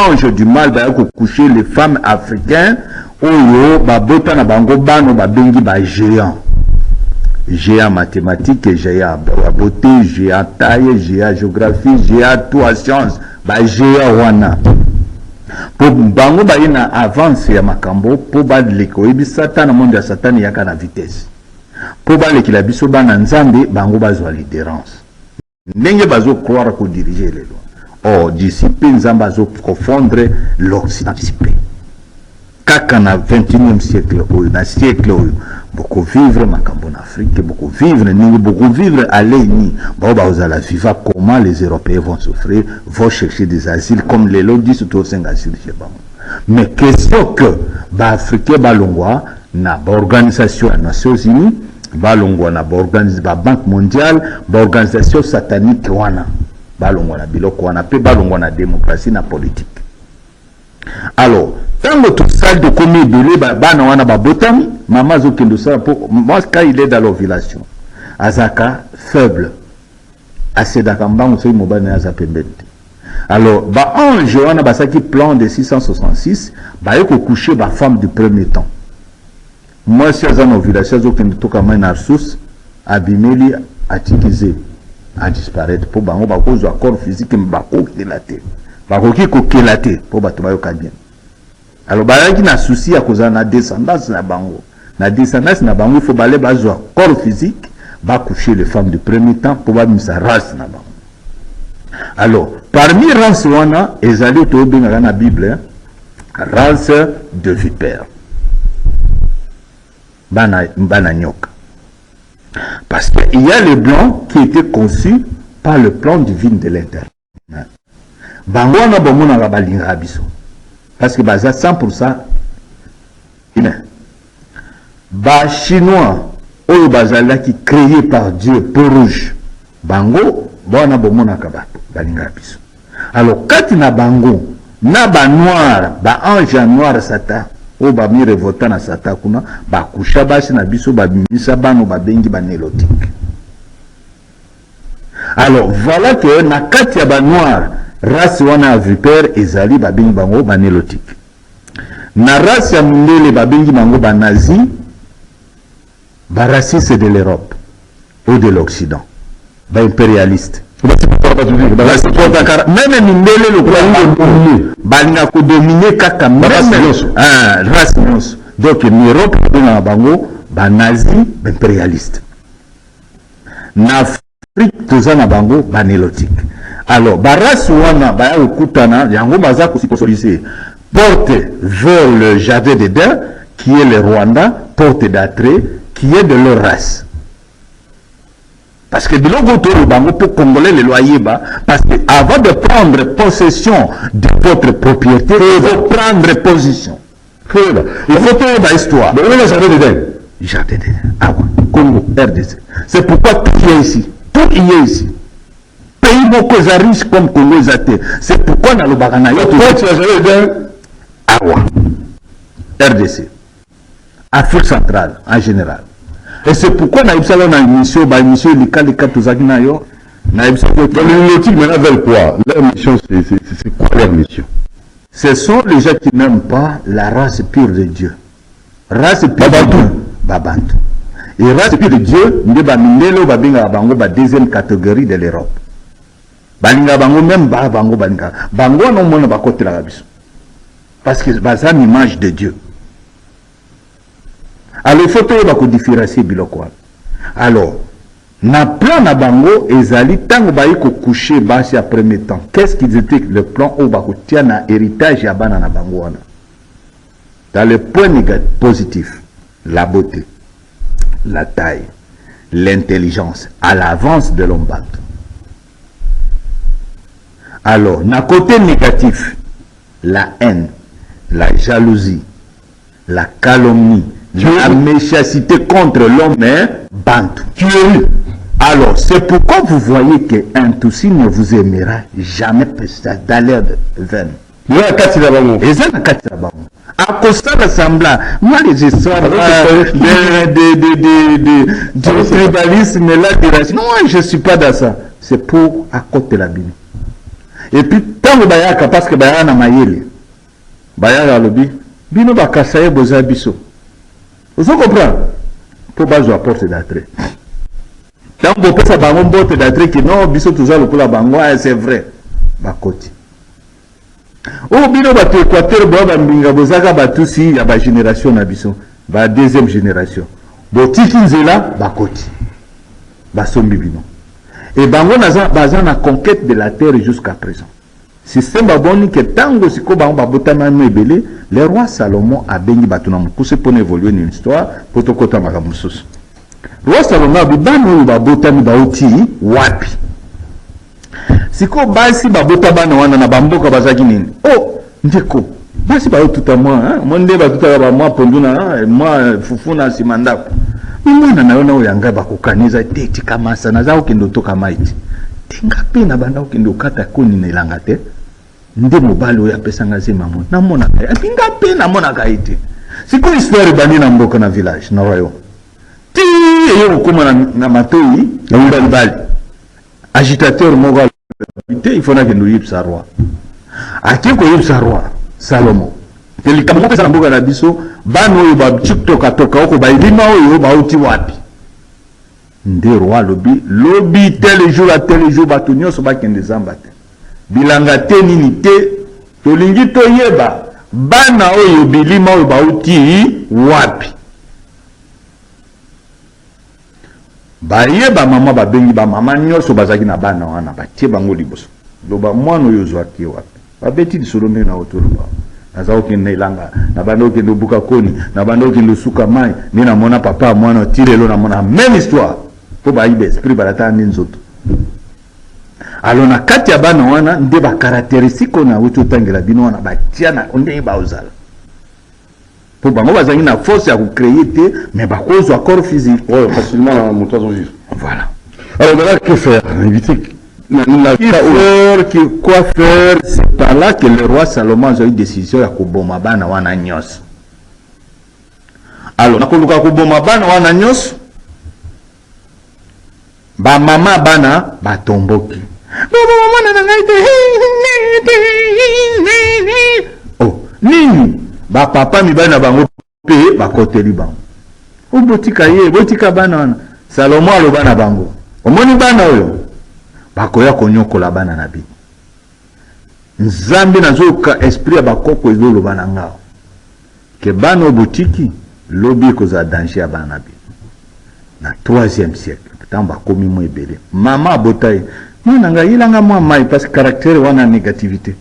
anges du mal, ils ont couché les femmes africaines, ils ont géants. Géant mathématique, géant beauté, géant taille, géant géographie, géant tout à science, géant wana. Pour bango na avance ya makambo, pour ba leko ebi satan monde ya satan yaka na vitesse. Pour ba lekila biso bana nzambe bango bazwa lidérance. Ndenge bazo croire ko diriger les lois. Oh, d'ici nzamba zo confondre l'Occident d'ici. Kaka na 21e siècle, na siècle beaucoup vivre makambo en Afrique, beaucoup vivre à l'ENI. Bon, bah, vous allez vivre comment les Européens vont souffrir, vont chercher des asiles, comme les lots disent, tout au asile chez bon. Mais question que, bah, Africain, bah, l'ongwa, na, bah, organisation des Nations Unies, bah, l'ongwa, na, bah, Banque mondiale, bah, organisation satanique, wana, bah, l'ongwa, na, biloko, wana, pe, bah, l'ongwa, na, démocratie, na, politique. Alors, dans notre salle de commis belé, bana wana babotami, maman zokendo ça pour moi quand il est dans l'ovulation. Azaka faible. Asedaka mbango so mobana azapembente. Alors, ba ange wana basaki plan de 666, ba yoko coucher ba femme du premier temps. Moi si azana ovulation zokendo toka mai narsus, abimeli atikize a disparaître pour bango ba cause corps physique mbako kelate. Bakoki ko kelate pour bato bayoka bien. Alors balaki na souci à cause na descendance na bango. Na descendance na bango il faut baler bazwa corps physique, ba coucher les femmes du premier temps pour ba misa race na bango. Alors parmi race wana ezali to benga na Bible race de vipère. Bana nyoka. Parce qu'il y a les blancs qui étaient conçus par le plan divin de l'Éternel. Bango wana bomona la balinga biso. Parce que baza 100% humain. Ba chinois oyo bazala qui créé par Dieu peau rouge. Bango bona bomona kaba balinga biso. Alors quand na bango na ba noir, ba ange noir satan o ba mi revolta na satan kuna ba kusha basi na biso ba misa bano ba bengi ba nélotique. Alors voilà que na kati ya ba noir race wana vipère ezali babengi bango banélotique. Na race ya mundele babengi bango banazi, baraciste de l'Europe ou de l'Occident, ba impérialiste. Même mundele le balinga ko dominer kaka race nyonso. Donc en Europe na bango banazi, ba impérialiste. Na Afrique tozana bango banélotique. Alors, baras wana baya okutana yango baza kosiponsoriser porte vers le jardin d'Éden qui est le Rwanda, porte d'attrait qui est de leur race. Parce que biloko to bango pour congolais les loyers bas parce que avant de prendre possession de votre propriété, il faut prendre position. Il faut faire une histoire. Mais où est le jardin d'Éden? Jardin d'Éden. Ah ouais, Congo, RDC. C'est pourquoi tout y est ici. Tout y est ici. Pays beaucoup riches comme Congo Zate. C'est pourquoi dans le Bagana, il y a RDC, Afrique centrale en général. Et c'est pourquoi dans une mission, l'éthique maintenant veulent quoi? Leur mission, c'est quoi leur mission? Ce sont les gens qui n'aiment pas la race pure de Dieu. Race pure de Dieu. Babantou. Et race pure de Dieu, la deuxième catégorie de l'Europe. Balinga bango même bango balinga bango non mona bakote la biso parce que c'est une image de Dieu. Alors il faut que différencier biloko. Alors na plan na bango ezali tango ba yiko coucher basi à premier temps. Qu'est-ce qu'ils étaient le plan au bakotia na héritage ya bana na bango wana? Dans le point négatif positif, la beauté, la taille, l'intelligence à l'avance de l'homme bantou. Alors, d'un côté négatif, la haine, la jalousie, la calomnie, la méchanceté contre l'homme est bantou. Alors, c'est pourquoi vous voyez qu'un Tutsi ne vous aimera jamais dans l'air de veine. Et ça, à cause de semblant, moi les histoires de tribalisme, non, je ne suis pas dans ça. C'est pour à côté de la Bible. Et puis, tant que bayaka, parce que bayaka na mayele, bayaka lobi, bino bakasaye boza biso. Vous comprenez? Pour bazo apporter d'attrait. Tant que vous pensez à un botte d'attrait qui non, biso tout ça le pour la bango, c'est vrai. Bakoti. Oh, bino batu Équateur, boba mbinga bozaka batu si ya ba génération na biso, ba deuxième génération. Botiki nzela, bakoti. Basombi bino. Et bango naza na conquête de la terre jusqu'à présent. Système baboni que tango siko ba botama mebele, le roi Salomon a bengi batuna mukuse pour évoluer une histoire pour to kota makamusus. Roi Salomon a bibano ba botami ba oti wapi. Siko basi ba botaba wana na bamboka bazaki nini. Oh, ndeko. Basi ba tuta moi, monde ba tuta ba moi ponduna, moi fufuna simandako. Mwana na yona oyanga ba kokaniza teti kama sana za okendo to kama iti. Tinga pena banda okendo kata koni na ilanga te. Nde mobalo ya pesanga zema mo na mona ka tinga pena mona ka iti. Siko histoire bani na mboka na village na royo. Ti yo koma na matoi na mbali. Agitateur mogal il faut que nous yipsa roi. Aki ko yipsa roi Salomon. Teli kamo pesa na mboka na biso bano oyo ba TikTok toka ko ba ilima oyo ba uti wapi. Nde roi lobi tel jour ba tunyo so ba kende zamba te. Bilanga te nini te tolingi to yeba bana oyo bilima oyo ba uti wapi. Ba yeba mama ba bengi ba mama nyoso bazaki na bana wana ba tie bango liboso. Loba mwana oyo zwaki wapi. Ba beti di solomé na otoloba. Nazao kende ilanga na bando kende buka koni na bando kende suka mai ni na mona papa mwana tirelo na mona même histoire po ba ibe esprit balata nzoto. Alors na kati ya bana wana nde ba caractéristique na wuto tangela bino wana ba tiana onde ba ozala. Po bango bazangi na force ya ko créer te mais ba cause corps physique. Ouais, facilement montage au vif. Voilà. Alors maintenant que faire? Éviter quoi faire? C'est par là que le roi Salomon a eu une décision à Koboma bana wana nyos. Alors nakoluka Koboma bana wana nyos. Ba mama bana ba tomboki. Oh, nini? Ba papa mi bana bango pe ba koteli bango. O botika ye, botika bana wana. Salomon alo bana bango. Omoni bana oyo. Bakoya konyokola bana na bi. Nzambe nazoka esprit ya bakoko ezolo bana ngao. Ke bana obotiki lobi koza danger ya bana bi. Na 3e siècle, tamba komi mo ebele. Mama botai, mwana nga ilanga mwa mai parce que caractère wana négativité.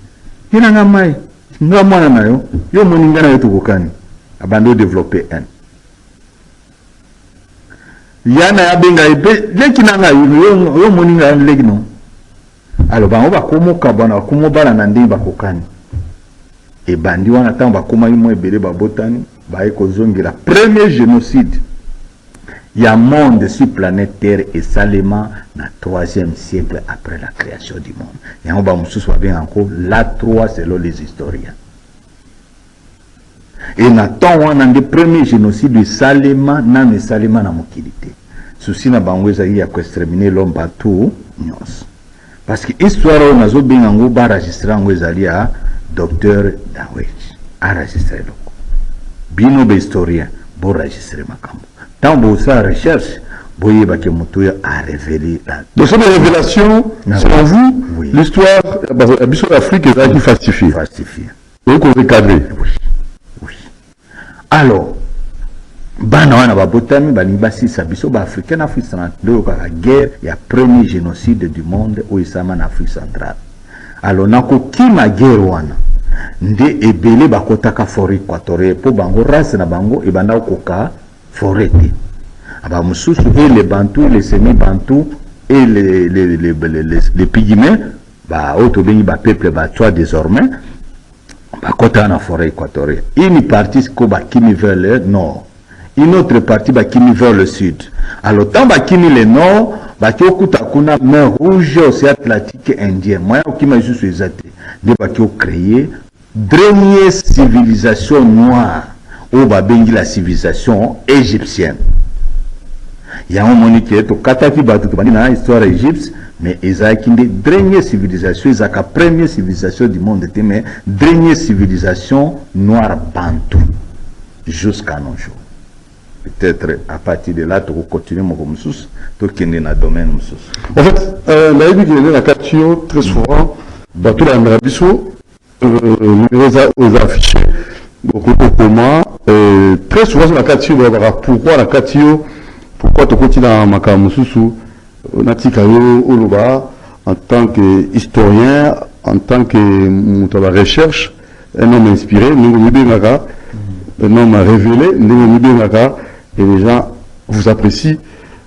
Ilanga mai, nga mwana na yo moninga na yo tukokani. Abando développer un. Yana ya benga ebe leki nanga yo moninga leki no. Alors bango ba komo kabana komo bala na ndimba kokani. E bandi wana tamba koma imo ebele ba botani ba ekozongela premier génocide. Ya monde sur planète Terre et Salema na 3e siècle après la création du monde. Yango ba mususu ba benga encore la 3 selon les historiens. Et na temps wana nde premier génocide de Salema na mokilité. Souci na bango ezali ya ko exterminer l'homme partout nyos. Parce que histoire on azo benga ngo ba enregistrer ngo ezali ya docteur Dawich a enregistrer loko. Bino be historien bo enregistrer makambo. Tant bo sa recherche boye ba ke mutuya a révéler la. Donc c'est une révélation selon vous oui. L'histoire biso d'Afrique est falsifiée. Donc on recadrer. Oui. Alors bana wana babotami balibasi sabiso ba africain Afrique centrale la guerre ya premier génocide du monde au isama en Afrique centrale. Alors nako kima guerre wana nde ebele bakotaka forêt équatoriale po bango race na bango ebanda koka forêt te. Aba mususu et les bantous, les semi-bantous et les pygmées ba auto bengi ba peuple ba toi désormais bakota na forêt équatoriale. Une partie ko ba kimi vers le nord. Une autre partie bakini vers le sud. Alors tant bakini le nord, bakio kutakuna mer rouge, océan Atlantique Indien. Moi qui m'a juste exaté. De bakio créé dernière civilisation noire ou babengi la civilisation égyptienne. Il y a un monique to kataki batu to bani na histoire égypte, mais ezaki de dernière civilisation, ezaka première civilisation du monde, mais dernière civilisation noire bantou jusqu'à nos jours. Peut-être à partir de là, tu continues mon musus, tu connais dans le domaine musus. En fait, la vie qui est dans la capture, très souvent, dans tout l'Amrabiso, les affichés, beaucoup de comment, très souvent sur la capture, pourquoi la capture, pourquoi tu continues dans Makamususu, Natikayo, Oluba, en tant qu'historien, en tant que recherche, un homme inspiré, un homme révélé, et les gens vous apprécient.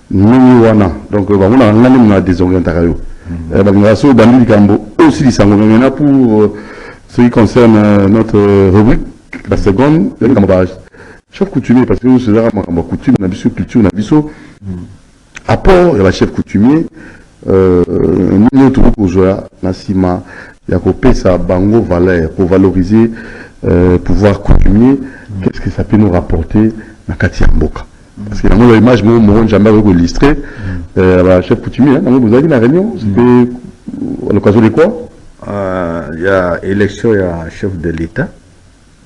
Donc, on a des orientations. Aussi, pour ce qui concerne notre rubrique, la seconde, chef coutumier, parce que nous, c'est la coutume, la culture, apport de la chef coutumier, nous trouvons Nassima, il y a sa bango valeur pour valoriser pouvoir coutumier. Qu'est-ce que ça peut nous rapporter dans Katia Mboka? Parce que dans l'image, moi, jamais illustré, la chef coutumier, vous avez dit la réunion, c'était à l'occasion de quoi? Il y a élection, il y a chef de l'État,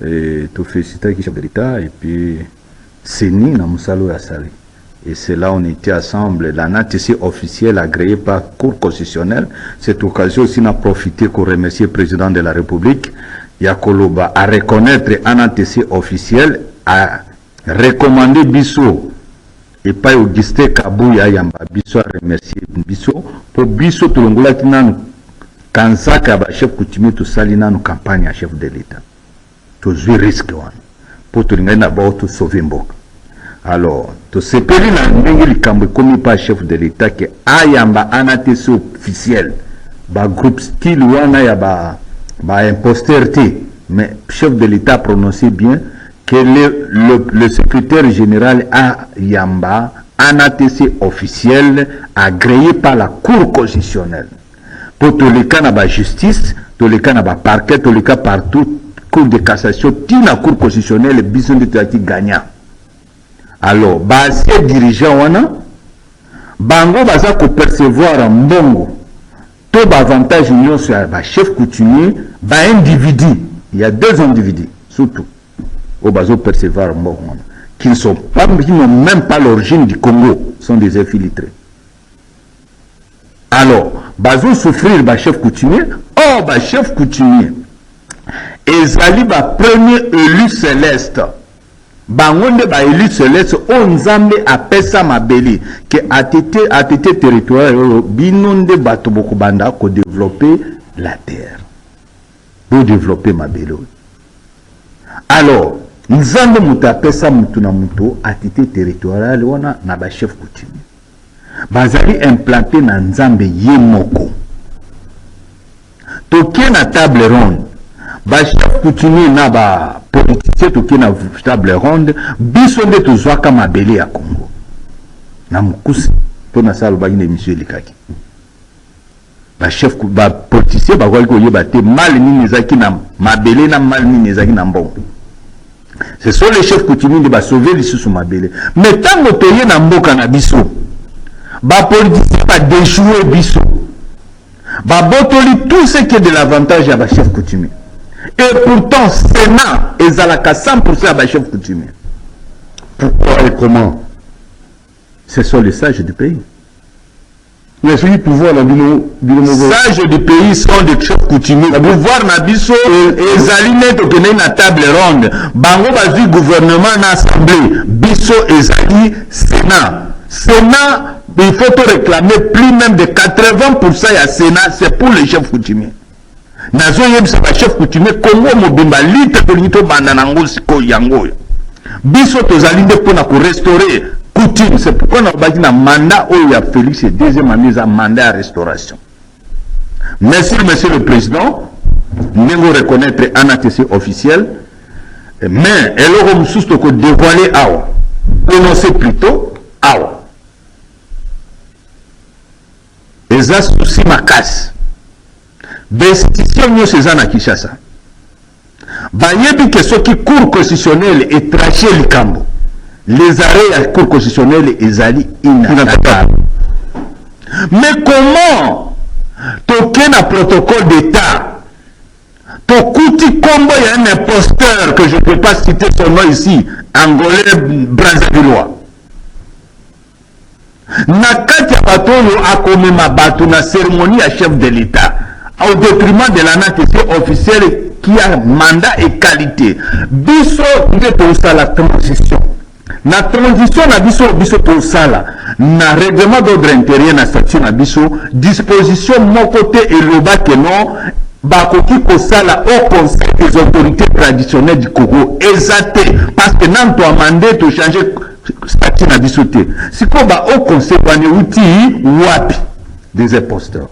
et tout félicité qui chef de l'État, et puis Seni, Namusalo et Sali. Et c'est là on était ensemble. La NATC officielle agréée par Cour constitutionnelle. Cette occasion aussi n'a profité pour remercier le président de la République, Yakoloba, à reconnaître un ATC officiel, à recommander Bissot et pas Augustin Kabouya Yamba. Bissot a remercié Bissot pour Bissot Tulongola qui n'a Kanzaka, chef coutumier, tout ça, il a une campagne à chef de l'État. Tout ce risque pour tout le monde sauver Mboka. Alors, tout ce pays là, il commis par chef de l'État que ayamba un ATC officiel, ba groupe style wana ya ba imposteur, mais chef de l'État a prononcé bien que le secrétaire général ayamba un ATC officiel agréé par la Cour constitutionnelle. Pour tous les cas, la justice, tous les cas, la parquet, tous les cas partout, Cour de cassation, tout la Cour constitutionnelle, besoin de gagnant. Alors, ces dirigeants, bango baza ko percevoir un bongo, tout avantage union sur le chef coutumier, individu. Il y a deux individus, surtout, au bazo percevoir un bongo, qui n'ont même pas l'origine du Congo, sont des infiltrés. Alors, bazo souffrir le chef coutumier, chef coutumier, ezali premier élu céleste. Bangonde ba élu céleste onzambe apesa mabeli que ATT territoire binonde bato bokubanda ko développer la terre pour développer mabeli. Alors nzambe muta apesa mutu na mutu ATT territorial wana na ba chef coutumier bazali implanté na nzambe ye moko toke na table ronde ba chef coutumier na ba politicien toke na table ronde biso nde tozwaka mabele ya Congo na mukusi to na salo ba ine monsieur likaki ba chef ba politicien ba ko yeba te mal nini ezaki na mabele na mal nini ezaki na mbongo. Ce sont les chefs coutumiers de ba sauver les sous mabele, mais tango toye na mboka na biso ba politicien ba déjouer biso ba botoli tout ce qui est de l'avantage à ba chef coutumier. Et pourtant, Sénat est à la 100% à chef coutumier. Pourquoi et comment? Ce sont les sages du pays. Mais celui pouvoir la sages du pays sont des chefs coutumiers. Le pouvoir n'a biso et Zalinet au na table ronde. Bango bazi gouvernement na assemblée. Biso et Zali Sénat. Sénat, il faut te réclamer plus même de 80% à Sénat, c'est pour les chefs coutumiers. Nazo yebisa ba chef coutumier Congo mobimba lite to banda nango siko yango. Biso tozali nde pona ko restaurer coutume, c'est pourquoi on a dit na mandat où il y a Félix et deuxième année à mandat à restauration. Merci monsieur le président, nous reconnaître un ATC officiel, mais elle aura sous que dévoiler awa, prononcer plutôt awa. Et ça souci ma casse. L'institution nous c'est à Kinshasa. Bayebi que ce qui cour constitutionnel est traché le cambo. Les arrêts à cour constitutionnelle ezali inattaquable. Mais comment toquer un protocole d'État, tokuti combo il y a un imposteur que je ne peux pas citer son nom ici, angolais brazzavillois. Nakati ya batoyo akome mabato na cérémonie à chef de l'État. Au détriment de la NATC officielle qui a mandat et qualité. Biso nde pour la transition. La transition na biso pour ça na règlement d'ordre intérieur na statut na biso disposition mon côté et le bas que non bakoki kosala au conseil des autorités traditionnelles du Congo ezate parce que nanto amandé to changer statut na biso te siko ba au conseil wana uti wapi des imposteurs.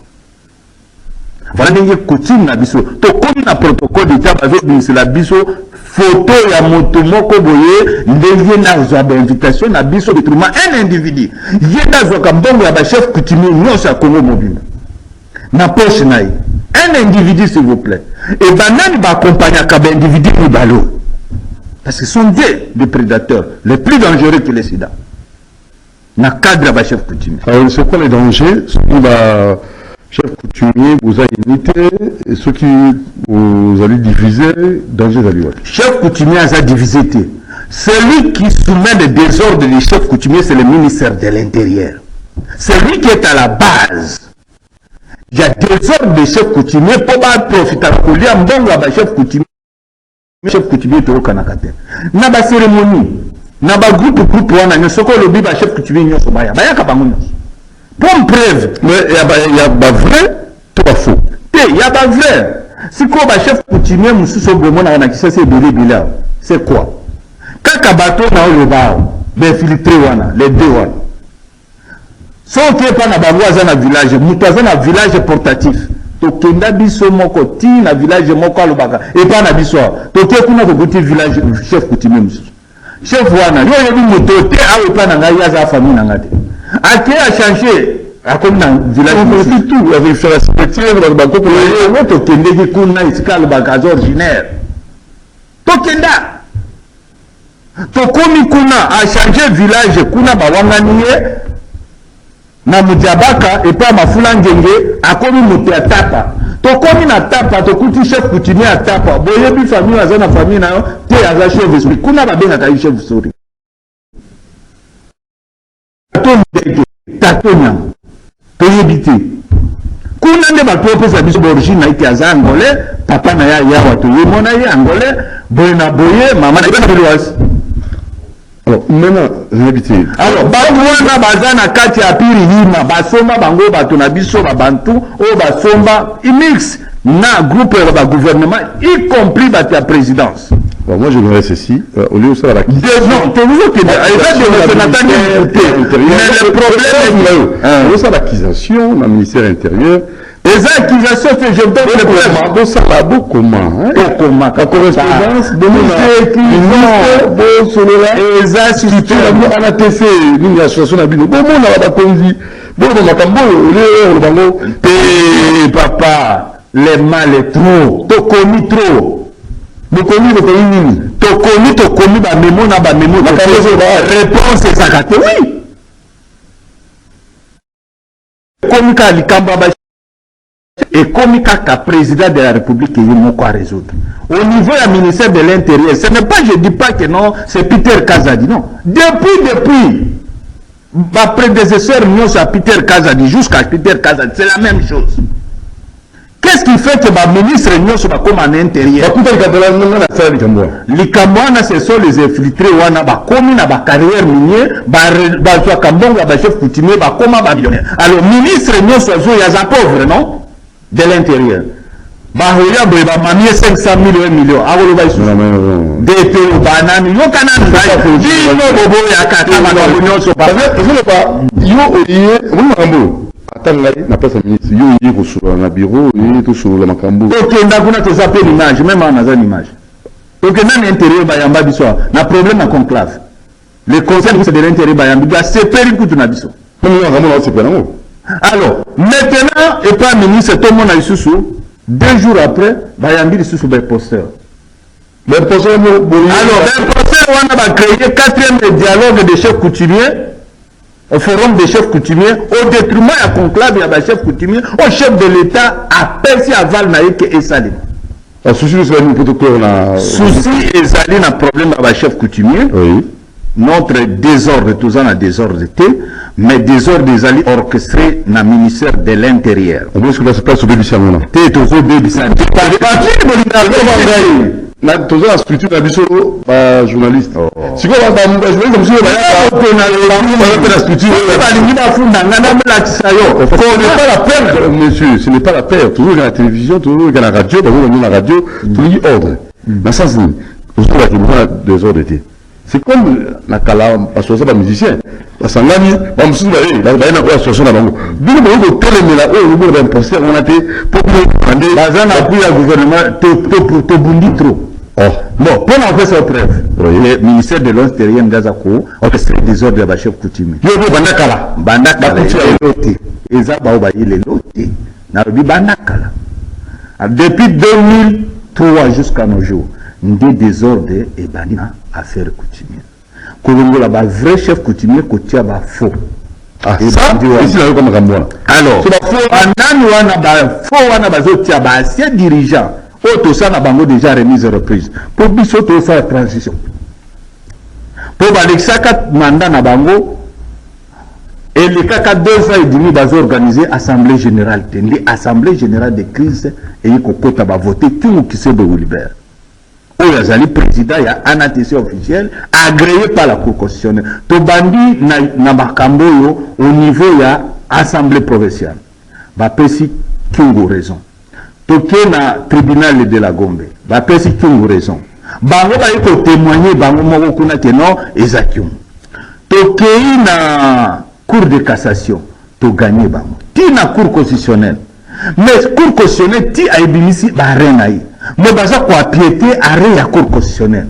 Voilà ndenge coutume na biso to komi na protocole d'état bazo bimisela biso photo ya moto moko boye ndenge nazwa ba invitation na biso autrement un individu ye nazwaka mbongo ya ba chef coutumier nyonso ya Congo mobile na poche na ye un individu s'il vous plaît et banani ba accompagner ka ba individu mibalo parce que ce sont des prédateurs les plus dangereux que les sida na cadre ba chef coutumier. Alors c'est quoi les dangers? Chef coutumier, vous avez unité, et ceux qui vous allez diviser, danger d'aller. Chef coutumier a divisé. Celui qui soumet le désordre des chefs coutumiers, c'est le ministère de l'Intérieur. Celui qui est à la base. Il y a désordre des chefs coutumiers pour profiter de chef coutumier. Chef coutumier est au Canada. Il y a une cérémonie. Il y a un groupe, il y a un chef coutumier. Il y a pour preuve, mais il y a pas vrai, toi faux. Il y a pas vrai. Si quoi chef coutumier mususu bomo na na kisa c'est belé c'est quoi? Kaka bato na le bao, ben filtré wana, les deux wana. Sauf que pas na bangoza na village, mutaza na village portatif. To kenda biso moko ti na village moko alobaka et pas na biso. To ke kuna ko goti village chef coutumier mususu. Chef wana, yo yebi motote awe pa na ngai za famille na ngate. A qui a changé à comme dans le village de tout, avec la respective, le bateau pour les autres, qui n'est pas le bagage originaire. Tokenda. Tokomi kuna a changé village, kuna bawanganie, na mujabaka, et pas ma foulangenge, a komi moté à tapa. Tokomi na tapa, tokuti chef coutumier à tapa. Boyebi famille, azana famille na yo, te aza chef esprit. Kuna babenga ka chef sori. Tatonya toyebite kuna nde bato opesa biso d'origine na ite aza angolais papa na ya yawa toyemona ye angolais boye na boye mama na ibana belwasi. Alors maintenant j'habite alors bango wana baza na kati ya piri hima basomba bango bato na biso babantu o basomba imix na groupe ya gouvernement y compris bato ya présidence. Bon, moi je dirais ceci, au lieu de ça, l'accusation dans le ministère intérieur, les accusations que je donne le problème, ça va beaucoup comment, la correspondance de les institutions, la ATC, l'association de bon, papa, les mal est trop, tokomi trop. Tokomi ba mémo na ba mémo réponse ezakate oui komi ka likamba ba et komi ka président de la République il moko à résoudre au niveau du ministère de l'Intérieur. Ce n'est pas, je dis pas que non, c'est Peter Kazadi, non, depuis ma prédécesseur non c'est Peter Kazadi jusqu'à Peter Kazadi, c'est la même chose. Qu'est-ce qui fait que ma ministre non soit comme en intérieur? Les Camerounais, ce sont les infiltrés wana ba komi na ba carrière minier ba soit kambonga ba chef coutumier ba koma ba millionnaire. Alors ministre non soit zo ya za pauvre non de l'intérieur. Ba hoya bo ba mamie 500 000 millions. Agolo ba isu. DP banani yo kanani ba dino bobo ya kata ba no nyonso ba. Je ne pas yo oye n'a pas sa ministre, il y a sur un bureau, il y a sur la macambo. Ok, on a tous appelé l'image, même en a une image. Donc, dans l'intérieur, il y a un problème à conclave. Le conseil de l'intérieur, il y a séparé le coup de l'habitation. Alors, maintenant, et pas ministre, tout le monde a eu sous 2 jours après, il y a un sous le posteur. Alors, le posteur, on a créé le 4e dialogue des chefs coutumiers. Au forum des chefs coutumiers, au détriment à conclave, il y a des chefs coutumiers, au chef de l'État, à Persi, à Valnaïk et Salim. Souci et Salim a problème avec les chefs coutumiers. Oui. Notre désordre, tout ça, a désordre, mais désordre des alliés orchestrés dans le ministère de l'Intérieur. On peut se passer au Bébissan maintenant. toujours la structure de la journaliste. Si vous avez monsieur, ce n'est pas la peur. Toujours dans la télévision, toujours dans la radio, toujours ordre. Dans ce sens, vous avez des ordres. C'est comme la Kala, parce que c'est pas musicien. Parce que là, on se dit, il y a une association là-bas. D'où le téléméla, on a imposé, on a été pour demander. Bazan a pris le gouvernement, te bondi trop. Bon, pour en faire sa preuve, le ministère de l'Intérieur Ngazako a fait des ordres de la chef coutumier. Il y a Bandakala. Bandakala, et ça, il est loté. Narobi Bandakala. Depuis 2003 jusqu'à nos jours, des désordres et banina affaires coutumières. Kolongo là, vrai chef coutumier, côté ba faux. Ah, ça, ici là comme Gamboa. Alors, faux, on a besoin de ancien dirigeant. Tout ça, on a déjà remise et reprise. Pour bisoto faire la transition. Pour Balexaka, mandat na bango, et les cas 2 ans et demi, ils ont organisé l'Assemblée générale. L'Assemblée générale de crise, et ils ont voté tout qui s'est de Wilbert. Où il y a le président, il y a un attestation officiel agréé par la Cour constitutionnelle. To bandi na bakamboyo au niveau il y a assemblée provinciale. Ba pesi kingo raison. To ke na tribunal de la Gombe. Ba pesi kingo raison. Bango ba yiko témoigner bango moko kuna ke non ezakium. To ke na Cour de cassation to gagner bango. Ti na Cour constitutionnelle. Mais Cour constitutionnelle ti a ebimisi ba renaï. Mais baza quoi piété arrêt la Cour constitutionnelle.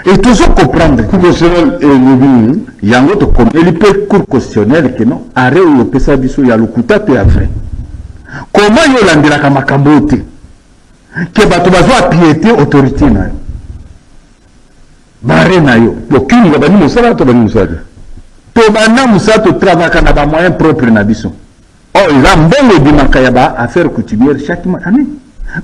Et toujours comprendre Cour constitutionnelle et le yango to comme il peut Cour constitutionnelle que non arrêt ou pesa biso ya lokuta pe après. Comment yo landela ka makambo te que bato bazo piété autorité na yo. Bare na yo. Aucune ba bani musala to bani musala. To bana musala to travailler na ba moyen propre na biso. Oh ils ont mbongo di makayaba affaire coutumière chaque année.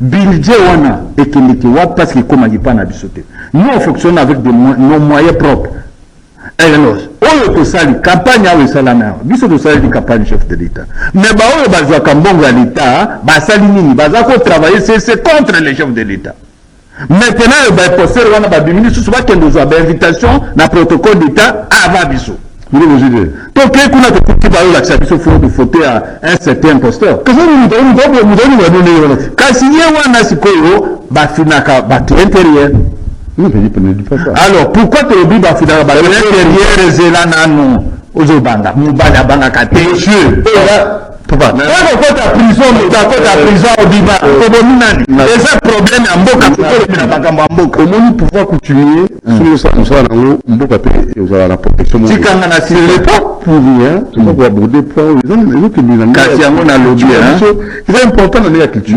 Budget wana ekendeki wa parce que comme il pas na bisote. Nous on fonctionne avec nos moyens propres. Et alors, on peut saluer campagne à Salana. Biso de saluer campagne chef de l'État. Mais bah on bazwa kambonga l'État, bah salinini, bazwa ko travailler c'est contre les chefs de l'État. Maintenant bah poster wana ba ministre souvent que nous avons invitation na protocole d'État avant biso. Donc, quand on a petit bateau, l'accession de voter à un certain imposteur. Quand on alors, pourquoi tu as dit que l'intérieur aux Obanga, Moubala Bangaka, monsieur, papa, la prison, au Biba, et ça, problème à Mboka, comment pouvoir continuer sur le Mboka et aux la protection. Si quand on a signé l'époque, pour rien, tu vas aborder pour les gens qui nous ont c'est important dans la culture.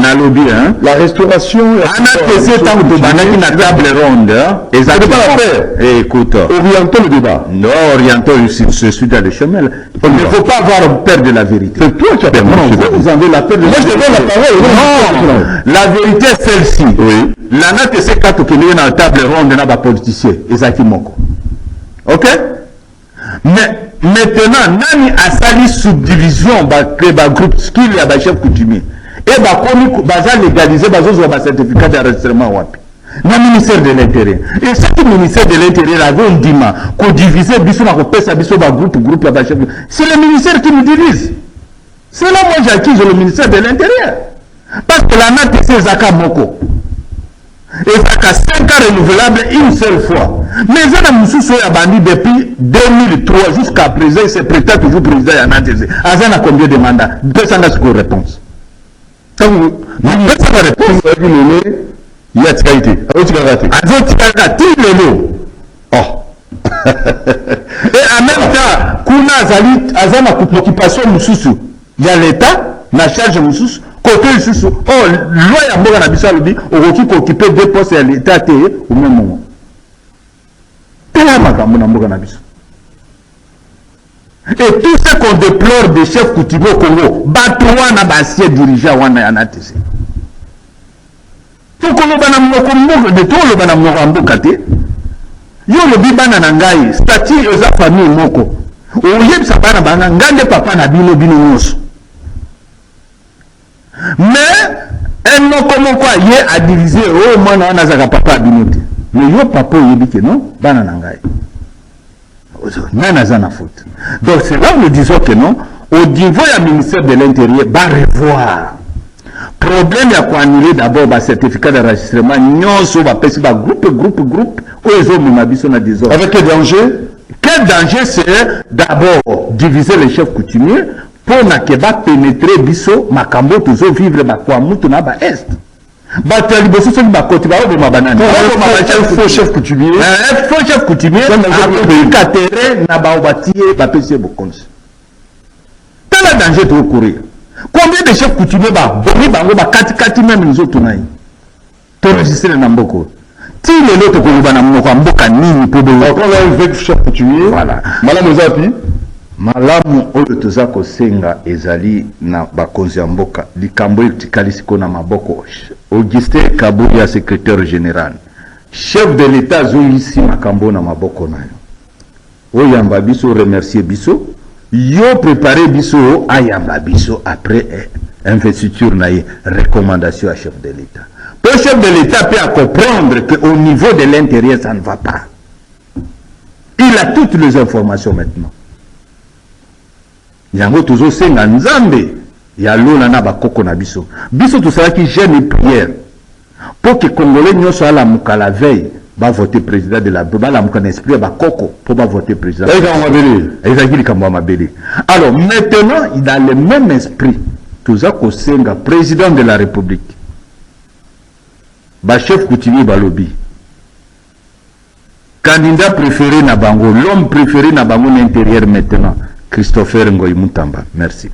La restauration, la table ronde, et ça ne peut pas la faire. Écoute, orientons le débat. Non, orientons, je suis dans le chemin. Il ne faut pas avoir peur de la vérité. C'est toi qui as peur. Vous avez la peur de la vérité. Moi, je te donne la parole. Non, la vérité est celle-ci. Oui. La note est cette carte qui est dans la table ronde de la politicien. Ezaki Moko. Ok? Mais maintenant, Nani a sali subdivision, créé un groupe skill et un chef coutumier. Et baza légaliser, baza un certificat d'enregistrement wapi. Le ministère de l'Intérieur. Et ce ministère de l'Intérieur avait un dimanche qu'on divisait, c'est le ministère qui nous divise. C'est là moi j'accuse le ministère de l'Intérieur. Parce que la note c'est Zaka Moko. Et Zaka 5 ans renouvelable une seule fois. Mais Zana Moussou a banni depuis 2003 jusqu'à présent, il se prêtait toujours président de Yanatese. Azan a combien de mandats? Personne n'a de réponse. Personne n'a réponse. Il y a tigalité. Oh. Et en même temps, Kuna Azana occupation Moussou. Il y a l'État, la charge Moussou, côté Moussou. Oh, loi ya Mboka na Bissau Lobi, on qui occuper 2 postes à l'État au même moment. Et tout ce qu'on déplore des chefs coutumiers au Congo, Batouana Bassia dirigeant Wana Yanatese. Tout le monde de tout le monde yo le bibana na ngai statut eza famille moko oyebisa bana bana ngande papa na bino nyonso mais un nom comme quoi il a divisé oh moi on a papa abinote mais yo papa il dit que non bana nangai nana na faute donc c'est là où nous disons que non au niveau du ministère de l'Intérieur va revoir problème ya ko annuler d'abord ba certificat d'enregistrement nyonso ba pesi ba groupe où ils ont mis biso na disons avec quel danger? Quel danger c'est d'abord diviser les chefs coutumiers pour na ke ba pénétrer biso makambo toujours vivre ba kwa mutu na ba est ba tali bosso so ba koti ba o ba banana faux chef coutumier faux chef coutumier a terrain na ba obatie ba pesi bokonzi quel danger de courir combien de chefs coutumiers ba boni bango ba kati même nous autres naï to registré na mboko ti le loto ko bana moko mboka nini po bo quand on a un chef coutumier voilà malamu zapi malamu oyo toza kosenga ezali na bakonzi ya mboka likambo etikali siko na maboko Augustin Kabuya secrétaire général chef de l'état zoyisi makambo na maboko nayo oyamba biso remercier biso yo préparé biso ayamba biso après investiture na ye recommandation à chef de l'état pour chef de l'état peut à comprendre que au niveau de l'intérieur ça ne va pas il a toutes les informations maintenant yango tozo senga nzambe ya lona na bakoko na biso to salaki jeune prière pour que congolais nyonso ala mukala veille va voter président de la la mukana esprit ba koko pour va voter président ezaki likambo mabele alors maintenant il a le même esprit toza ko senga président de la république ba chef coutumier balobi candidat préféré na bango l'homme préféré na bango l'intérieur maintenant Christopher Ngoyi Mutamba, merci.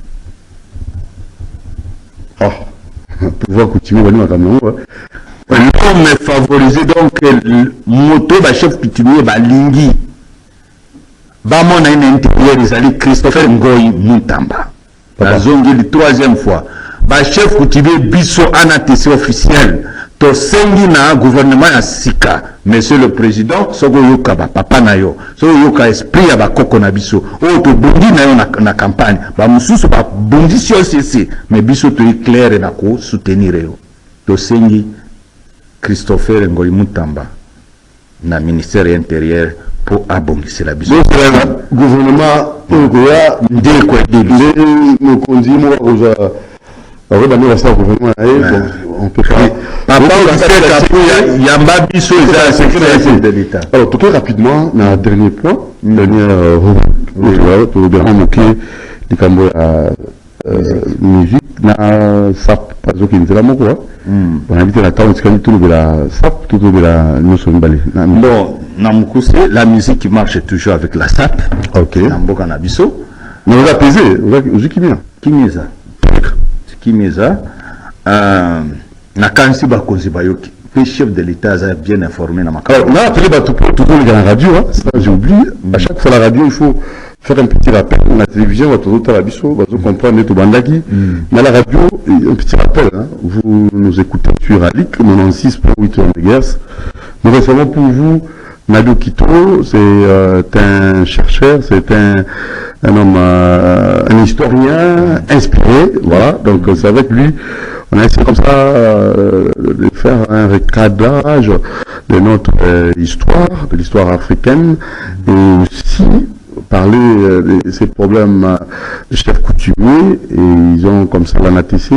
Ah, pouvoir coutumier, l'homme favorisé donc moto ba chef coutumier ba lingi. Ba mon un intérieur ils Christopher Ngoyi Mutamba. La zone de troisième fois. Ba chef coutumier biso anatesi officiel. To sengi na gouvernement ya sika. Monsieur le président, soko yoka ba papa na yo, soko yoka esprit ya ba koko na biso. O to bondi na yo na campagne, ba mususu ba bondi si aussi, mais biso to clair na ko soutenir yo. To sengi Christopher Ngoyi Mutamba na ministère intérieur pour abongisa la biso. Donc le gouvernement oya ndé ko début nous conduit moi aux on peut pas. Alors, tout rapidement, dans le dernier point, dernière rubrique, musique, na sap, parce que nous avons quoi. On a dit la temps, c'est tout de la sap, tout de la nous sommes balés. Bon, la musique qui marche toujours avec la sap. Ok. Namboka nabiso. Mais on va apaiser, on va qui vient. Qui vient ça? Kimeza na kansi bakonzi bayoki le chef de l'état a bien informé na makala. Alors là après tout les gars la radio hein, ça j'ai oublié à chaque fois la radio il faut faire un petit rappel la télévision va tout la biso va comprendre tout bandaki mais la radio un petit rappel hein, vous nous écoutez sur Alic 96.8 MHz nous recevons pour vous Nadio Kito, c'est un chercheur, c'est un homme, un historien inspiré, voilà, donc c'est avec lui, on a essayé comme ça de faire un recadrage de notre histoire, de l'histoire africaine, et aussi parler de ces problèmes de chefs coutumiers, et ils ont comme ça l'anatissé,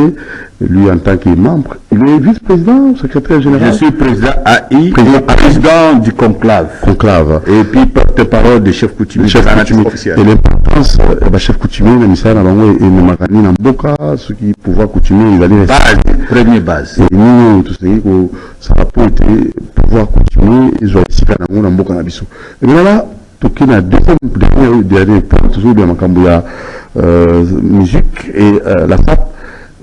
lui en tant que membre. Il est vice-président, secrétaire général. Je suis président AI, président du conclave. Et puis porte-parole des chefs coutumiers. Et l'importance, chef coutumier, et Makani Namboka, ceux qui pouvoir coutumier, ils allaient rester. Première base. Et nous, tout ce qui ça a pas été pouvoir coutumier, ils ont ici Namboka Nabiso. Et bien là, tout qui a dernier point, toujours bien Makambouya, musique et la SAP.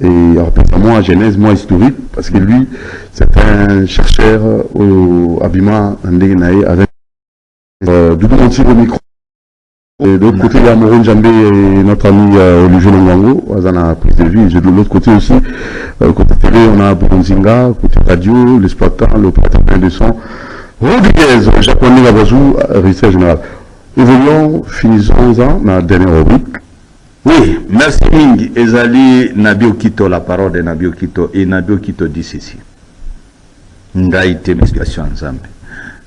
Et moi genèse, moi historique, parce que lui, c'est un chercheur au habillement avec Doudou Monti au micro. Et de l'autre côté, il y a Moron Djambé et notre ami Olivier Longango, on a prise de vue. Et de l'autre côté aussi, côté télé, on a Boronzinga, côté radio, l'exploitant, l'opérateur de son, Rodriguez, Japonais Labazou, régisseur général. Évoluons, finissons-en dans la dernière rubrique. Oui, merci Mingi. Ezali Nabi Okito, la parole de Nabi Okito. Et Nabi Okito dit ceci. Ngaïte m'explication ensemble.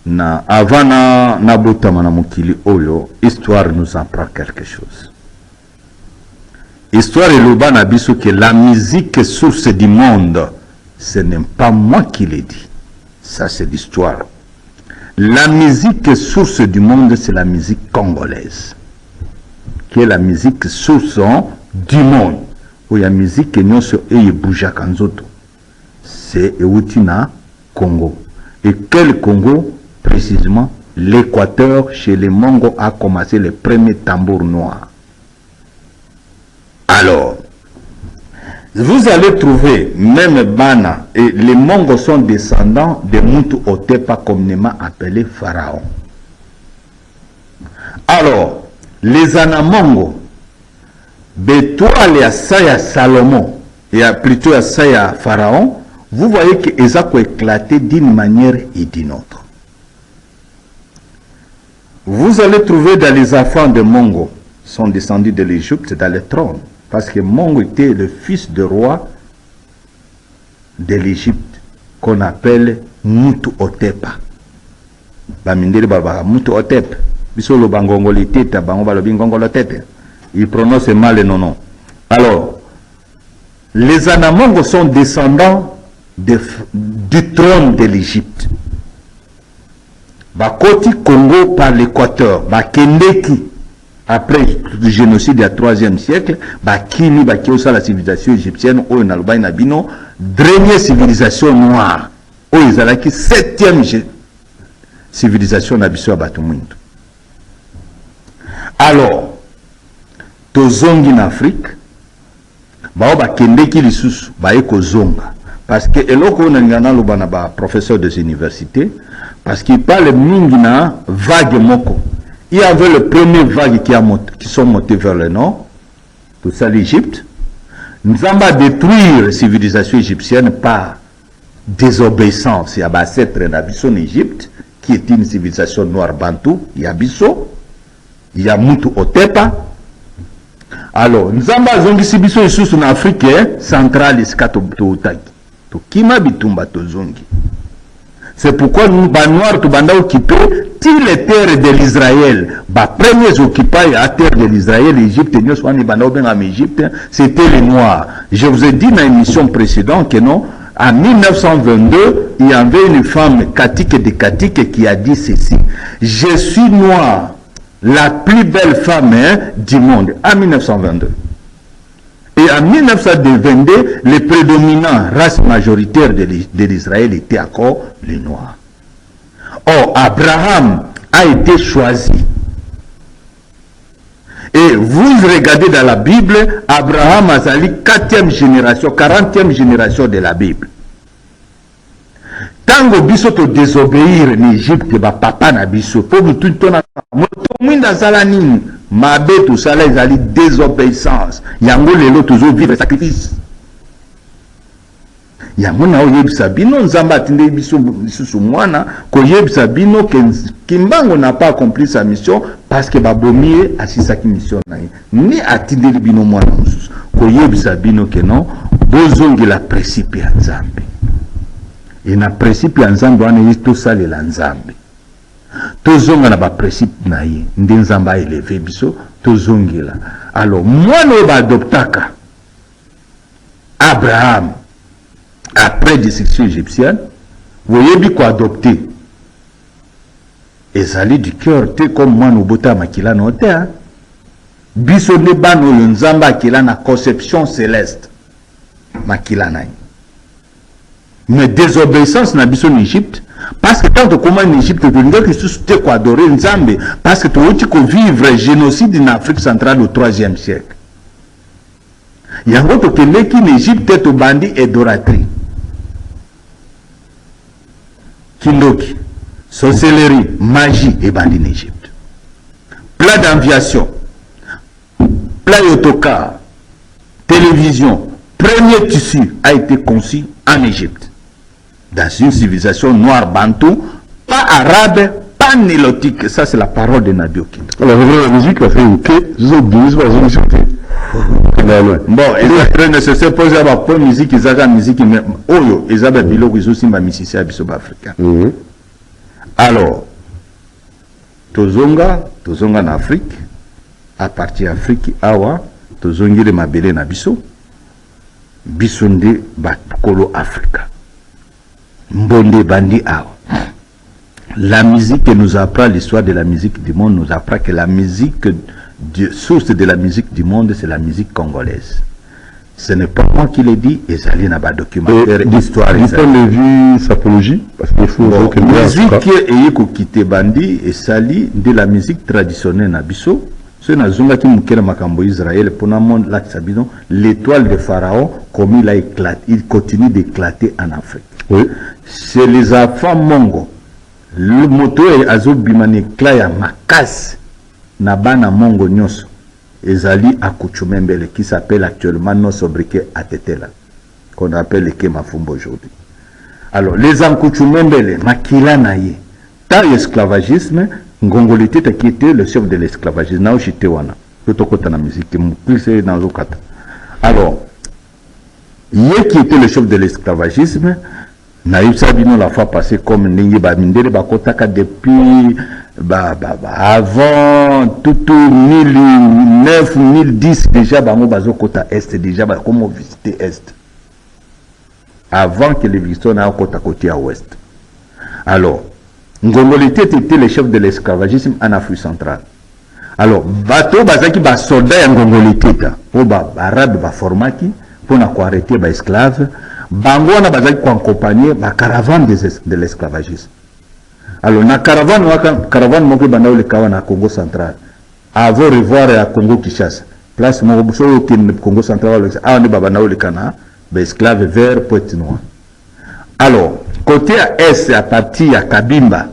Na avant na botama na mokili oyo, histoire nous apprend quelque chose. Histoire et loba na biso que la musique est source du monde. Ce n'est pas moi qui l'ai dit. Ça c'est l'histoire. La musique source du monde, c'est la musique congolaise. Qui est la musique source du monde. Où il y a musique qui est bouja kanzoto. C'est Eutina Congo. Et quel Congo? Précisément, l'Équateur, chez les Mongos, a commencé le premier tambour noir. Alors, vous allez trouver, même Bana, et les Mongos sont descendants de Muntu Otepa, communément appelé Pharaon. Alors, les Anamongo, Bétoile et Asaya Salomon, et plutôt Asaya Pharaon, vous voyez qu'ils ont éclaté d'une manière et d'une autre. Vous allez trouver dans les enfants de Mongo, sont descendus de l'Égypte dans le trône. Parce que Mongo était le fils de roi de l'Égypte, qu'on appelle Muntu Otepa. Muntu Otepa. Il prononce mal le nom. Alors, les Anamongo sont descendants du trône de l'Égypte. Bakoti Congo par l'Équateur, Bakendeki, après le génocide du 3e siècle, Bakini, Bakiosa, la civilisation égyptienne, Oyo Nabino, dernière civilisation noire, Oyo Zalaki, 7e civilisation Nabiso Abatumwinto. Alors, Tozongi en Afrique, Bakendeki Lissus, Baeko Zonga, parce que Eloko Nangana Lubana, professeur des universités, parce qu'il parle mingina vague moko. Il y avait le premier vague qui sont montés vers le nord, tout ça l'Égypte. Nous avons détruire la civilisation égyptienne par désobéissance. Il y a Bassetre en Égypte, qui est une civilisation noire bantou. Il y a Bisso, il y a Muntu Otepa. Alors, nous avons zongi Sibiso et sous en Afrique centrale, iskato Otaki. To Kima Bitumba Tozongi. C'est pourquoi nous, Noirs, tout banda occupé toutes les terres de l'Israël. Les premiers occupants à terre de l'Israël, l'Égypte, c'était les Noirs. Je vous ai dit dans l'émission précédente que non, en 1922, il y avait une femme Katike de Katike qui a dit ceci. Je suis noire, la plus belle femme du monde, en 1922. Et en 1922, les prédominants race majoritaire de l'Israël étaient encore les Noirs. Or, Abraham a été choisi. Et vous regardez dans la Bible, Abraham a sali 4e génération, 40e génération de la Bible. Tango biso to désobéir en Égypte, ba papa na biso, pour nous tout le temps, moto zalanin. Mabe tout ça là, ils allaient désobéissance. Yango lelo toujours vivre sacrifice. Yango na oyebisa bino nzamba atinde biso lisusu mwana ko yebisa bino que Kimbango n'a pas accompli sa mission parce que babomie asisaki mission na ye. Ni atinde bino mwana mususu ko yebisa bino que non bozongi la principe ya Nzambe. Et na principe ya Nzambe wana yisto sale la Nzambe. Tozonga na ba principe na ye nde Nzamba élevé biso tozongela. Alors moi no ba adoptaka Abraham après destruction égyptienne, voyez bien quoi adopter. Et ça allait du cœur, comme moi nous bota makila note hein. Biso ne bano Nzamba kila na conception céleste makila na. Mais désobéissance na biso en Égypte. Parce que tant que comment en Égypte, tu ne peux pas adorer Nzambe. Parce que tu veux vivre le génocide en Afrique centrale au 3e siècle. Il y a un autre qui en Égypte est au bandit et d'oraterie. Kindoki, sorcellerie, magie et bandit en Égypte. Plat d'aviation, plat autocar, télévision, premier tissu a été conçu en Égypte. Dans une civilisation noire bantou, pas arabe, pas nilotique. Ça, c'est la parole de Nabi Okito. Alors, la musique a fait une quête, Bon, c'est très nécessaire pour avoir pour musique, ils ont la musique, mais oyo, ils ont bilo ils aussi ma musicien biso africain. Alors, tozonga en Afrique, à partir d'Afrique, awa, tozongi le mabele na biso, bisonde bakolo Africa. Mbonde bandi awa. La musique que nous apprend, l'histoire de la musique du monde nous apprend que la musique, source de la musique du monde, c'est la musique congolaise. Ce n'est pas moi qui l'ai dit, et ça n'a pas documentaire, histoire. Du point de vue sapologie, parce qu'il faut que la musique qui est quitté bandi et sali de la musique traditionnelle nabiso, c'est na zonga qui mukela makambo Israël pour na monde là sabino l'étoile de Pharaon comme il a éclaté, il continue d'éclater en Afrique. Oui. C'est les enfants mongo. Le moto est azobimani klaya makas na bana mongo nyonso ezali à Kuchumembele qui s'appelle actuellement non sobriquet à Tetela qu'on appelle le Kemafumbo aujourd'hui. Alors les Kuchumembele makila naye ta esclavagisme ngongolité qui était le chef de l'esclavagisme na ochite wana totokota na musique mukise na zokata. Alors yé qui était le chef de l'esclavagisme Naïsabino la fois passée comme Ningi Bamindele Bakotaka depuis avant tout 1009, 1010 déjà Bango Bazo Kota Est déjà comme visiter Est. Avant que les visiteurs n'aient Kota côté à Ouest. Alors, Ngongolité était le chef de l'esclavagisme en Afrique centrale. Alors, bateau bazaki ba soldat Ngongolité pour ba arabe ba formaki pour na arrêter ba esclaves. Bango na bazaki ko accompagner ba caravane de l'esclavagisme. Alors na caravane moko banda le kawa na Congo central. Avant revoir à Congo Kinshasa. Place moko so au Congo central a ne baba na le kana ba esclave vers Pointe-Noire. Alors côté est à partir à Kabimba,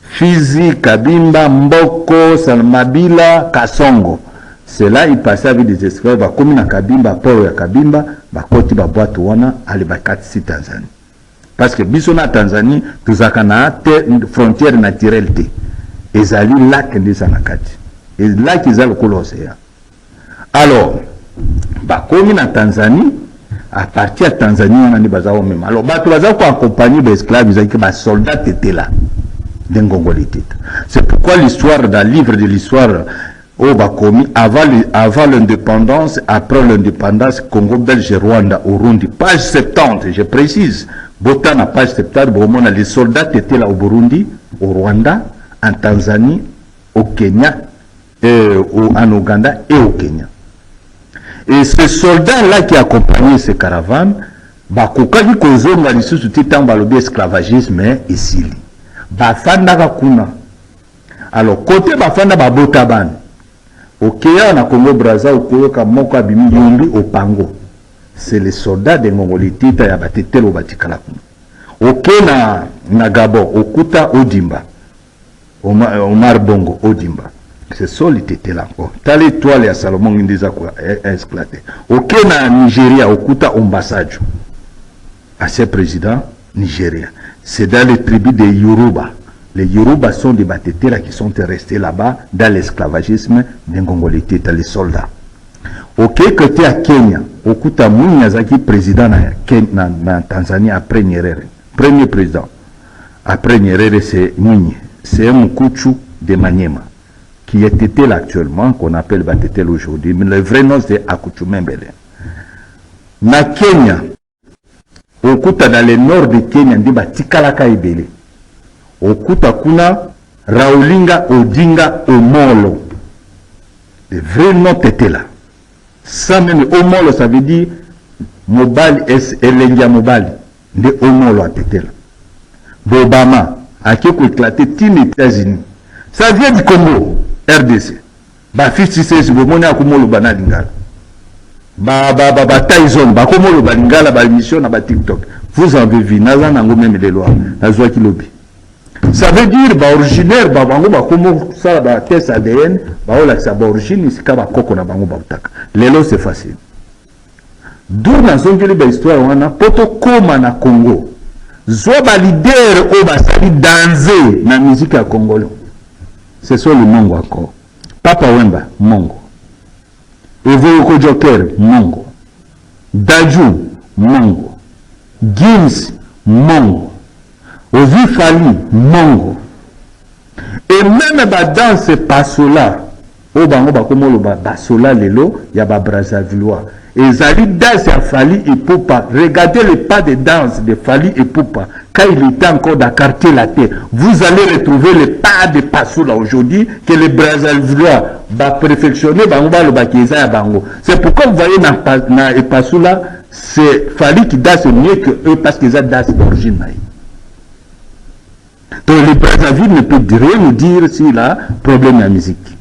Fizi, Kabimba, Mboko, Salmabila, Kasongo. C'est là il passait avec des esclaves comme na Kabimba, port ya Kabimba, ba koti ba boîte wana ali ba katisi Tanzanie. Parce que bisona Tanzanie tuzakana frontière naturelle té. Ezali lac ndisa nakati. Et lac ezali ko l'océan. Alors ba komi na Tanzanie à partir de Tanzanie on a ni bazao même. Alors ba to bazao ko accompagner des esclaves ils ba soldats étaient là. D'Ngongolité. C'est pourquoi l'histoire dans le livre de l'histoire au Bakomi, avant l'indépendance, après l'indépendance, Congo belge, Rwanda, Burundi, page 70, je précise, Botan à page 70, les soldats étaient là au Burundi, au Rwanda, en Tanzanie, au Kenya, en Ouganda et au Kenya. Et ces soldats-là qui accompagnaient ces caravanes, Bakokaki Kozonga, les sous-titres, esclavagisme, ici. Bafanda Kuna. Alors, côté Bafanda Babotaban, au Kenya, na Congo Brazza, au Koyoka Moko Abimi Yombi, au Pango. C'est les soldats de Mongolité, ya batetelo batikala kuna. Au Kenya, na Gabon, au Kuta, au Dimba. Omar Bongo, au Dimba. C'est ça l'été là encore. T'as l'étoile à Salomon Ndisa quoi, éclaté. Au Kenya, Nigeria, au Kuta, Ombasadjo. À ce président nigérien. C'est dans les tribus des Yoruba. Les Yoruba sont des bateteras qui sont restés là-bas dans l'esclavagisme des Ngongolité, les soldats. Ok, côté à Kenya, au Kuta Munyazaki, président na Tanzanie après Nyerere. Premier président. Après Nyerere, c'est Mwinyi. C'est un Mkuchu de Maniema, qui est là actuellement, qu'on appelle Batetel aujourd'hui. Mais le vrai nom, c'est Akuchumembele. Na Kenya, okuta dans le nord de Kenya ndiba tikalaka ibele okuta kuna Raulinga Odinga Omolo, le vrai nom était là. Ça même Omolo ça veut dire Mobali es Elengia Mobali de Omolo a été là. Obama a qui éclaté tous les États-Unis, ça vient du Congo RDC ba 56 bomona akumolo banalingala ba Tyson ba komolo balingala ba émission na ba TikTok. Vous avez vu naza nango même les lois nazwa kilobi. Ça veut dire ba originaire ba bango ba komo ça ba test ADN ba ola ça ba origine sika ba koko na bango ba utaka. Lelo c'est facile. D'où nazongeli ba histoire wana poto koma na Congo. Zo ba leader o ba sali danser na musique ya Congolo. C'est ça le Mongo encore. Papa Wemba Mongo. Evoyoko Joker, Mongo. Dajou, Mongo. Gims, Mongo. Ovi Fali, Mongo. Et même la danse Pasola, au bango bakomo lo basola lelo, ya ba Brazzavillois. Et Zali danse à Fali et Poupa. Regardez les pas de danse de Fali et Poupa. Quand il était encore dans le quartier latin, vous allez retrouver les pas de Pasola aujourd'hui que les Brazzavillois va perfectionner bango lo bakeza ya bango. C'est pourquoi vous voyez dans Pasola, c'est Fali qui danse mieux que eux parce qu'ils ont danse d'origine. Donc les Brazzaville ne peut rien nous dire s'il a problème de musique.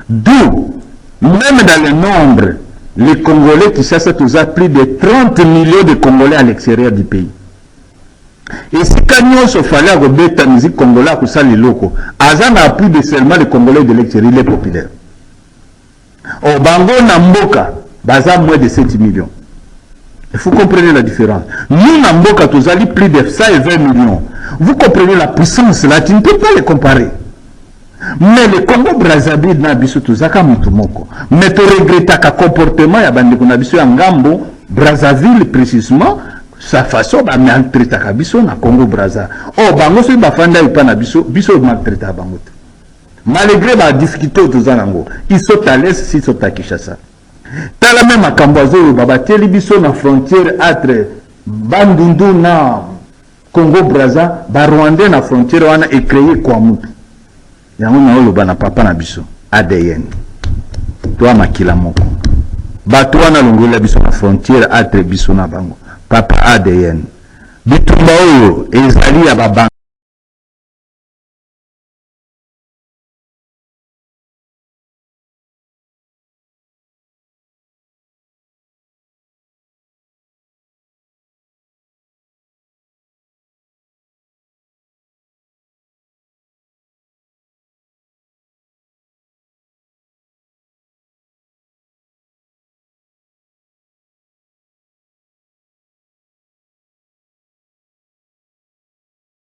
D'où, même dans le nombre, les Congolais qui cherchent tous à plus de 30 millions de Congolais à l'extérieur du pays. Et si quand se fallait remettre la musique congolaise pour ça les locaux, Azan a plus de seulement les Congolais de l'extérieur, les populaires. Au Bango Namboka, Bazan moins de 7 millions. Il faut comprendre la différence. Nous, Namboka, tous allés plus de 120 millions. Vous comprenez la puissance là, tu ne peux pas les comparer. Mais le Congo Brazzaville n'a pas tout ça comme tout moko. Mais tu regrettes qu'un comportement y a bande qu'on a biso en Gambo Brazzaville précisément sa façon de maltraiter kabiso na Congo Brazza. Oh bango so bafanda ipa na biso maltraiter bango. Malgré la difficulté tous anango, ils sont à l'est, ils sont à Kinshasa. T'as la même à Kambazo baba teli biso na frontière entre Bandundu na Congo Brazza, ba Rwanda na frontière wana est créé quoi mutu. Yango na oloba na papa na biso ADN. Toi makila moko. Ba toi na longola biso na frontière entre biso na bango. Papa ADN. Bitumba oyo ezali ya baba